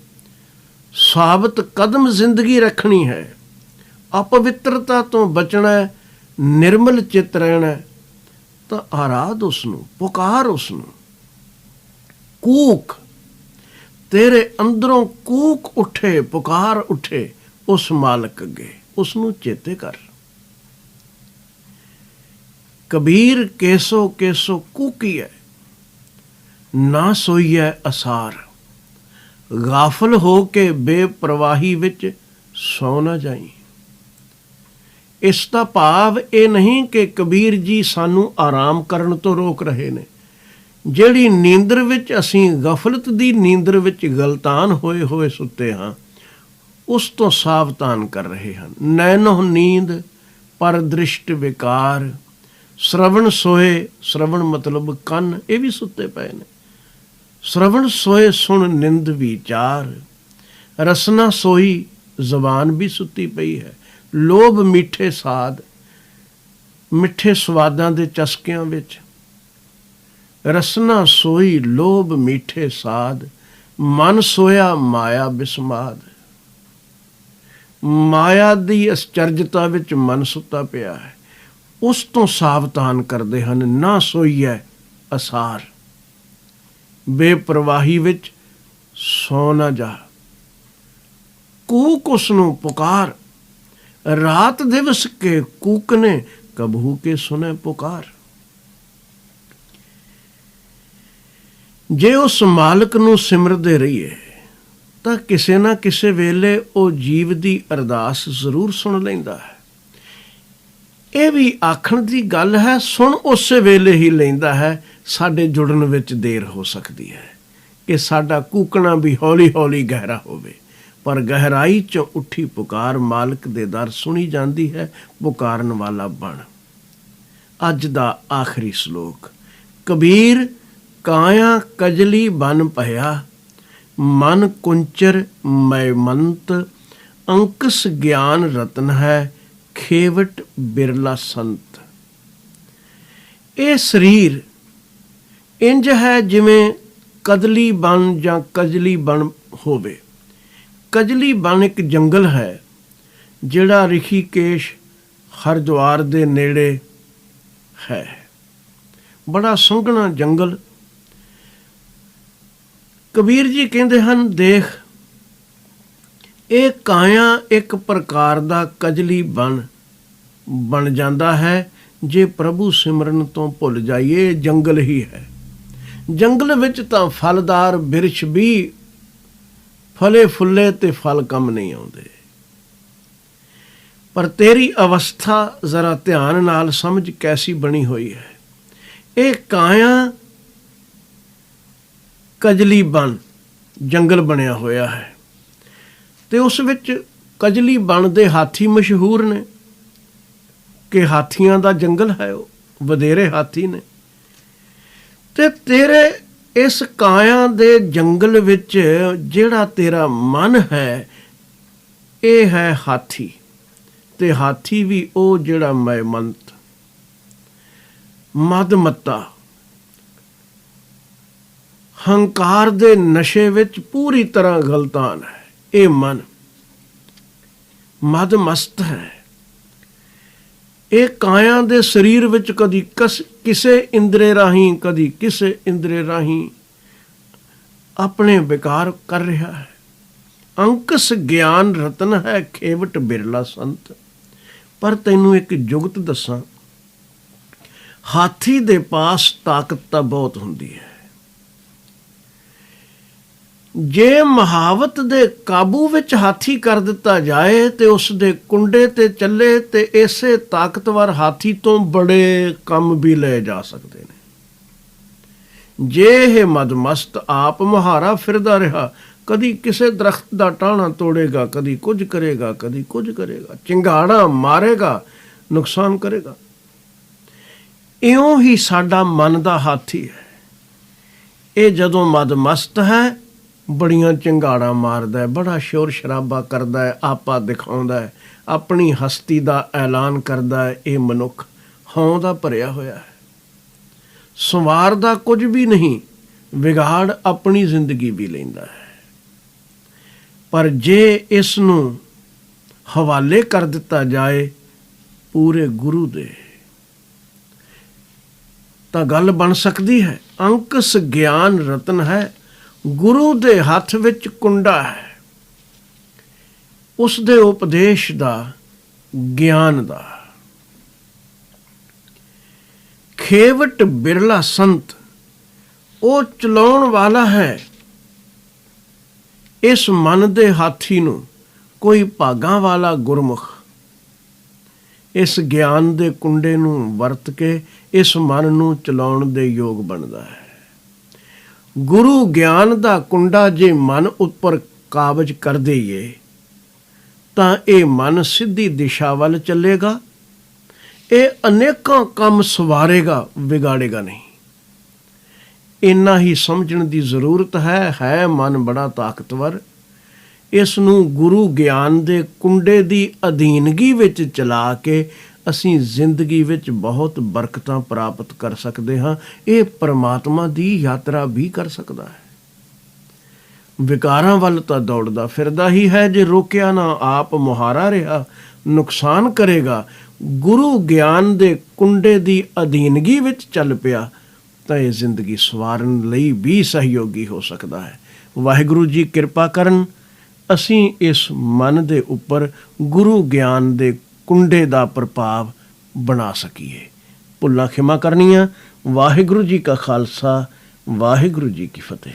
ਸਾਬਤ ਕਦਮ ਜ਼ਿੰਦਗੀ ਰੱਖਣੀ ਹੈ, ਅਪਵਿੱਤਰਤਾ ਤੋਂ ਬਚਣਾ ਹੈ, ਨਿਰਮਲ ਚਿੱਤ ਰਹਿਣਾ, ਤਾਂ ਆਰਾਧ ਉਸ ਨੂੰ, ਪੁਕਾਰ ਉਸ ਨੂੰ। ਕੂਕ, ਤੇਰੇ ਅੰਦਰੋਂ ਕੂਕ ਉੱਠੇ, ਪੁਕਾਰ ਉੱਠੇ ਉਸ ਮਾਲਕ ਅੱਗੇ, ਉਸ ਨੂੰ ਚੇਤੇ ਕਰ। ਕਬੀਰ ਕੇਸੋ ਕੇਸੋ ਕੂਕੀਐ, ਨਾ ਸੋਈਐ ਅਸਾਰ। ਗਾਫਲ ਹੋ ਕੇ ਬੇਪਰਵਾਹੀ ਵਿੱਚ ਸੌ ਨਾ ਜਾਈ। ਇਸ ਦਾ ਭਾਵ ਇਹ ਨਹੀਂ ਕਿ ਕਬੀਰ ਜੀ ਸਾਨੂੰ ਆਰਾਮ ਕਰਨ ਤੋਂ ਰੋਕ ਰਹੇ ਨੇ। ਜਿਹੜੀ ਨੀਂਦਰ ਵਿੱਚ ਅਸੀਂ ਗਫਲਤ ਦੀ ਨੀਂਦਰ ਵਿੱਚ ਗਲਤਾਨ ਹੋਏ ਹੋਏ ਸੁੱਤੇ ਹਾਂ, ਉਸ ਤੋਂ ਸਾਵਧਾਨ ਕਰ ਰਹੇ ਹਨ। ਨੈਨੋ ਨੀਂਦ ਪਰ ਦ੍ਰਿਸ਼ਟ ਵਿਕਾਰ, ਸ਼ਰਵਣ ਸੋਏ, ਸ਼ਰਵਣ ਮਤਲਬ ਕੰਨ, ਇਹ ਵੀ ਸੁੱਤੇ ਪਏ ਨੇ। ਸ਼ਰਵਣ ਸੋਏ ਸੁਣ ਨਿੰਦ ਵਿਚਾਰ, ਰਸਨਾ ਸੋਈ, ਜ਼ਬਾਨ ਵੀ ਸੁੱਤੀ ਪਈ ਹੈ। ਲੋਭ ਮਿੱਠੇ ਸਾਧ, ਮਿੱਠੇ ਸਵਾਦਾਂ ਦੇ ਚਸਕਿਆਂ ਵਿੱਚ। ਰਸਨਾ ਸੋਈ ਲੋਭ ਮਿੱਠੇ ਸਾਧ, ਮਨ ਸੋਇਆ ਮਾਇਆ ਬਿਸਮਾਦ। ਮਾਇਆ ਦੀ ਅਸਚਰਜਤਾ ਵਿੱਚ ਮਨ ਸੁੱਤਾ ਪਿਆ ਹੈ। ਉਸ ਤੋਂ ਸਾਵਧਾਨ ਕਰਦੇ ਹਨ। ਨਾ ਸੋਈਐ ਅਸਾਰ, ਬੇਪਰਵਾਹੀ ਵਿੱਚ ਸੌ ਨਾ ਜਾ। ਕੂਕ ਉਸ ਨੂੰ ਪੁਕਾਰ, ਰਾਤ ਦਿਵਸ ਕੇ ਕੂਕਨੇ, ਕਬਹੂ ਕੇ ਸੁਨੇ ਪੁਕਾਰ। ਜੇ ਉਸ ਮਾਲਕ ਨੂੰ ਸਿਮਰਦੇ ਰਹੀਏ ਤਾਂ ਕਿਸੇ ਨਾ ਕਿਸੇ ਵੇਲੇ ਉਹ ਜੀਵ ਦੀ ਅਰਦਾਸ ਜ਼ਰੂਰ ਸੁਣ ਲੈਂਦਾ ਹੈ। ਇਹ ਵੀ ਆਖਣ ਦੀ ਗੱਲ ਹੈ, ਸੁਣ ਉਸੇ ਵੇਲੇ ਹੀ ਲੈਂਦਾ ਹੈ। ਸਾਡੇ ਜੁੜਨ ਵਿੱਚ ਦੇਰ ਹੋ ਸਕਦੀ ਹੈ ਕਿ ਸਾਡਾ ਕੂਕਣਾ ਵੀ ਹੌਲੀ ਹੌਲੀ ਗਹਿਰਾ ਹੋਵੇ, ਪਰ ਗਹਿਰਾਈ 'ਚੋਂ ਉੱਠੀ ਪੁਕਾਰ ਮਾਲਕ ਦੇ ਦਰ ਸੁਣੀ ਜਾਂਦੀ ਹੈ। ਪੁਕਾਰਨ ਵਾਲਾ ਬਣ। ਅੱਜ ਦਾ ਆਖਰੀ ਸ਼ਲੋਕ। ਕਬੀਰ ਕਾਇਆ ਕਜਲੀ ਬਨ ਭਇਆ, ਮਨ ਕੁੰਚਰ ਮੈਮੰਤ। ਅੰਕਸ ਗਿਆਨ ਰਤਨ ਹੈ, ਖੇਵਟ ਬਿਰਲਾ ਸੰਤ। ਇਹ ਸਰੀਰ ਇੰਜ ਹੈ ਜਿਵੇਂ ਕਦਲੀ ਬਨ ਜਾਂ ਕਜਲੀ ਬਨ ਹੋਵੇ। ਕਜਲੀ ਬਨ ਇੱਕ ਜੰਗਲ ਹੈ ਜਿਹੜਾ ਰਿਸ਼ੀਕੇਸ਼ ਹਰਿਦੁਆਰ ਦੇ ਨੇੜੇ ਹੈ। ਬੜਾ ਸੰਘਣਾ ਜੰਗਲ। ਕਬੀਰ ਜੀ ਕਹਿੰਦੇ ਹਨ, ਦੇਖ ਇਹ ਕਾਇਆ ਇੱਕ ਪ੍ਰਕਾਰ ਦਾ ਕਜਲੀ ਬਣ ਜਾਂਦਾ ਹੈ ਜੇ ਪ੍ਰਭੂ ਸਿਮਰਨ ਤੋਂ ਭੁੱਲ ਜਾਈਏ। ਜੰਗਲ ਹੀ ਹੈ। ਜੰਗਲ ਵਿੱਚ ਤਾਂ ਫਲਦਾਰ ਬਿਰਛ ਵੀ ਫਲੇ ਫੁੱਲੇ ਤੇ ਫਲ ਕੰਮ ਨਹੀਂ ਆਉਂਦੇ। ਪਰ ਤੇਰੀ ਅਵਸਥਾ ਜ਼ਰਾ ਧਿਆਨ ਨਾਲ ਸਮਝ ਕੈਸੀ ਬਣੀ ਹੋਈ ਹੈ। ਇਹ ਕਾਇਆ ਕਜਲੀ ਬਨ ਜੰਗਲ ਬਣਿਆ ਹੋਇਆ ਹੈ, ਤੇ ਉਸ ਵਿੱਚ ਕਜਲੀ ਬਨ ਦੇ ਹਾਥੀ ਮਸ਼ਹੂਰ ਨੇ ਕਿ ਹਾਥੀਆਂ ਦਾ ਜੰਗਲ ਹੈ, ਉਹ ਵਧੇਰੇ ਹਾਥੀ ਨੇ। ਤੇ ਤੇਰੇ ਇਸ ਕਾਇਆ ਦੇ ਜੰਗਲ ਵਿੱਚ ਜਿਹੜਾ ਤੇਰਾ ਮਨ ਹੈ, ਇਹ ਹੈ ਹਾਥੀ। ਤੇ ਹਾਥੀ ਵੀ ਉਹ ਜਿਹੜਾ ਮੈਮੰਤ ਮਦਮੱਤਾ ਹੰਕਾਰ ਦੇ ਨਸ਼ੇ ਵਿੱਚ ਪੂਰੀ ਤਰ੍ਹਾਂ ਗਲਤਾਨ ਹੈ। ਇਹ ਮਨ ਮਦਮਸਤ ਹੈ। ਇਹ ਕਾਇਆ ਦੇ ਸਰੀਰ ਵਿੱਚ ਕਦੀ ਕਿਸੇ ਇੰਦਰੇ ਰਾਹੀਂ, ਕਦੀ ਕਿਸੇ ਇੰਦਰੇ ਰਾਹੀਂ ਆਪਣੇ ਵਿਕਾਰ ਕਰ ਰਿਹਾ ਹੈ। ਅੰਕਸ ਗਿਆਨ ਰਤਨ ਹੈ, ਖੇਵਟ ਬਿਰਲਾ ਸੰਤ। ਪਰ ਤੈਨੂੰ ਇੱਕ ਜੁਗਤ ਦੱਸਾਂ, ਹਾਥੀ ਦੇ ਪਾਸ ਤਾਕਤ ਤਾਂ ਬਹੁਤ ਹੁੰਦੀ ਹੈ। ਜੇ ਮਹਾਵਤ ਦੇ ਕਾਬੂ ਵਿੱਚ ਹਾਥੀ ਕਰ ਦਿੱਤਾ ਜਾਏ ਤੇ ਉਸ ਦੇ ਕੁੰਡੇ ਤੇ ਚੱਲੇ, ਤੇ ਇਸੇ ਤਾਕਤਵਰ ਹਾਥੀ ਤੋਂ ਬੜੇ ਕੰਮ ਵੀ ਲਏ ਜਾ ਸਕਦੇ ਨੇ। ਜੇ ਇਹ ਮਦਮਸਤ ਆਪ ਮੁਹਾਰਾ ਫਿਰਦਾ ਰਿਹਾ, ਕਦੀ ਕਿਸੇ ਦਰਖਤ ਦਾ ਟਾਹਣਾ ਤੋੜੇਗਾ, ਕਦੀ ਕੁਝ ਕਰੇਗਾ, ਕਦੀ ਕੁਝ ਕਰੇਗਾ, ਚਿੰਗਾੜਾ ਮਾਰੇਗਾ, ਨੁਕਸਾਨ ਕਰੇਗਾ। ਇਉਂ ਹੀ ਸਾਡਾ ਮਨ ਦਾ ਹਾਥੀ ਹੈ। ਇਹ ਜਦੋਂ ਮਦਮਸਤ ਹੈ, ਬੜੀਆਂ ਚਿੰਗਾੜਾਂ ਮਾਰਦਾ ਹੈ, ਬੜਾ ਸ਼ੋਰ ਸ਼ਰਾਬਾ ਕਰਦਾ ਹੈ, ਆਪਾ ਦਿਖਾਉਂਦਾ ਹੈ, ਆਪਣੀ ਹਸਤੀ ਦਾ ਐਲਾਨ ਕਰਦਾ ਹੈ। ਇਹ ਮਨੁੱਖ ਹਉਂ ਦਾ ਭਰਿਆ ਹੋਇਆ ਹੈ, ਸੰਵਾਰ ਦਾ ਕੁਝ ਵੀ ਨਹੀਂ, ਵਿਗਾੜ ਆਪਣੀ ਜ਼ਿੰਦਗੀ ਵੀ ਲੈਂਦਾ ਹੈ। ਪਰ ਜੇ ਇਸ ਨੂੰ ਹਵਾਲੇ ਕਰ ਦਿੱਤਾ ਜਾਏ ਪੂਰੇ ਗੁਰੂ ਦੇ, ਤਾਂ ਗੱਲ ਬਣ ਸਕਦੀ ਹੈ। ਅੰਕਸ ਗਿਆਨ ਰਤਨ ਹੈ, ਗੁਰੂ ਦੇ ਹੱਥ ਵਿੱਚ ਕੁੰਡਾ ਹੈ, ਉਸ ਦੇ ਉਪਦੇਸ਼ ਦਾ, ਗਿਆਨ ਦਾ। ਖੇਵਟ ਬਿਰਲਾ ਸੰਤ, ਉਹ ਚਲਾਉਣ ਵਾਲਾ ਹੈ ਇਸ ਮਨ ਦੇ ਹਾਥੀ ਨੂੰ। ਕੋਈ ਭਾਗਾਂ ਵਾਲਾ ਗੁਰਮੁਖ ਇਸ ਗਿਆਨ ਦੇ ਕੁੰਡੇ ਨੂੰ ਵਰਤ ਕੇ ਇਸ ਮਨ ਨੂੰ ਚਲਾਉਣ ਦੇ ਯੋਗ ਬਣਦਾ ਹੈ। ਗੁਰੂ ਗਿਆਨ ਦਾ ਕੁੰਡਾ ਜੇ ਮਨ ਉੱਪਰ ਕਾਬਜ ਕਰ ਦੇਈਏ, ਤਾਂ ਇਹ ਮਨ ਸਿੱਧੀ ਦਿਸ਼ਾ ਵੱਲ ਚੱਲੇਗਾ। ਇਹ ਅਨੇਕਾਂ ਕੰਮ ਸਵਾਰੇਗਾ, ਵਿਗਾੜੇਗਾ ਨਹੀਂ। ਇੰਨਾ ਹੀ ਸਮਝਣ ਦੀ ਜ਼ਰੂਰਤ ਹੈ ਮਨ ਬੜਾ ਤਾਕਤਵਰ। ਇਸ ਨੂੰ ਗੁਰੂ ਗਿਆਨ ਦੇ ਕੁੰਡੇ ਦੀ ਅਧੀਨਗੀ ਵਿੱਚ ਚਲਾ ਕੇ ਅਸੀਂ ਜ਼ਿੰਦਗੀ ਵਿੱਚ ਬਹੁਤ ਬਰਕਤਾਂ ਪ੍ਰਾਪਤ ਕਰ ਸਕਦੇ ਹਾਂ। ਇਹ ਪਰਮਾਤਮਾ ਦੀ ਯਾਤਰਾ ਵੀ ਕਰ ਸਕਦਾ ਹੈ। ਵਿਕਾਰਾਂ ਵੱਲ ਤਾਂ ਦੌੜਦਾ ਫਿਰਦਾ ਹੀ ਹੈ, ਜੇ ਰੋਕਿਆ ਨਾ ਆਪ ਮੁਹਾਰਾ ਰਿਹਾ, ਨੁਕਸਾਨ ਕਰੇਗਾ। ਗੁਰੂ ਗਿਆਨ ਦੇ ਕੁੰਡੇ ਦੀ ਅਧੀਨਗੀ ਵਿੱਚ ਚੱਲ ਪਿਆ ਤਾਂ ਇਹ ਜ਼ਿੰਦਗੀ ਸਵਾਰਨ ਲਈ ਵੀ ਸਹਿਯੋਗੀ ਹੋ ਸਕਦਾ ਹੈ। ਵਾਹਿਗੁਰੂ ਜੀ ਕਿਰਪਾ ਕਰਨ, ਅਸੀਂ ਇਸ ਮਨ ਦੇ ਉੱਪਰ ਗੁਰੂ ਗਿਆਨ ਦੇ ਕੁੰਡੇ ਦਾ ਪ੍ਰਭਾਵ ਬਣਾ ਸਕੀਏ। ਭੁੱਲਾਂ ਖਿਮਾ ਕਰਨੀਆਂ। ਵਾਹਿਗੁਰੂ ਜੀ ਕਾ ਖਾਲਸਾ, ਵਾਹਿਗੁਰੂ ਜੀ ਕੀ ਫਤਿਹ।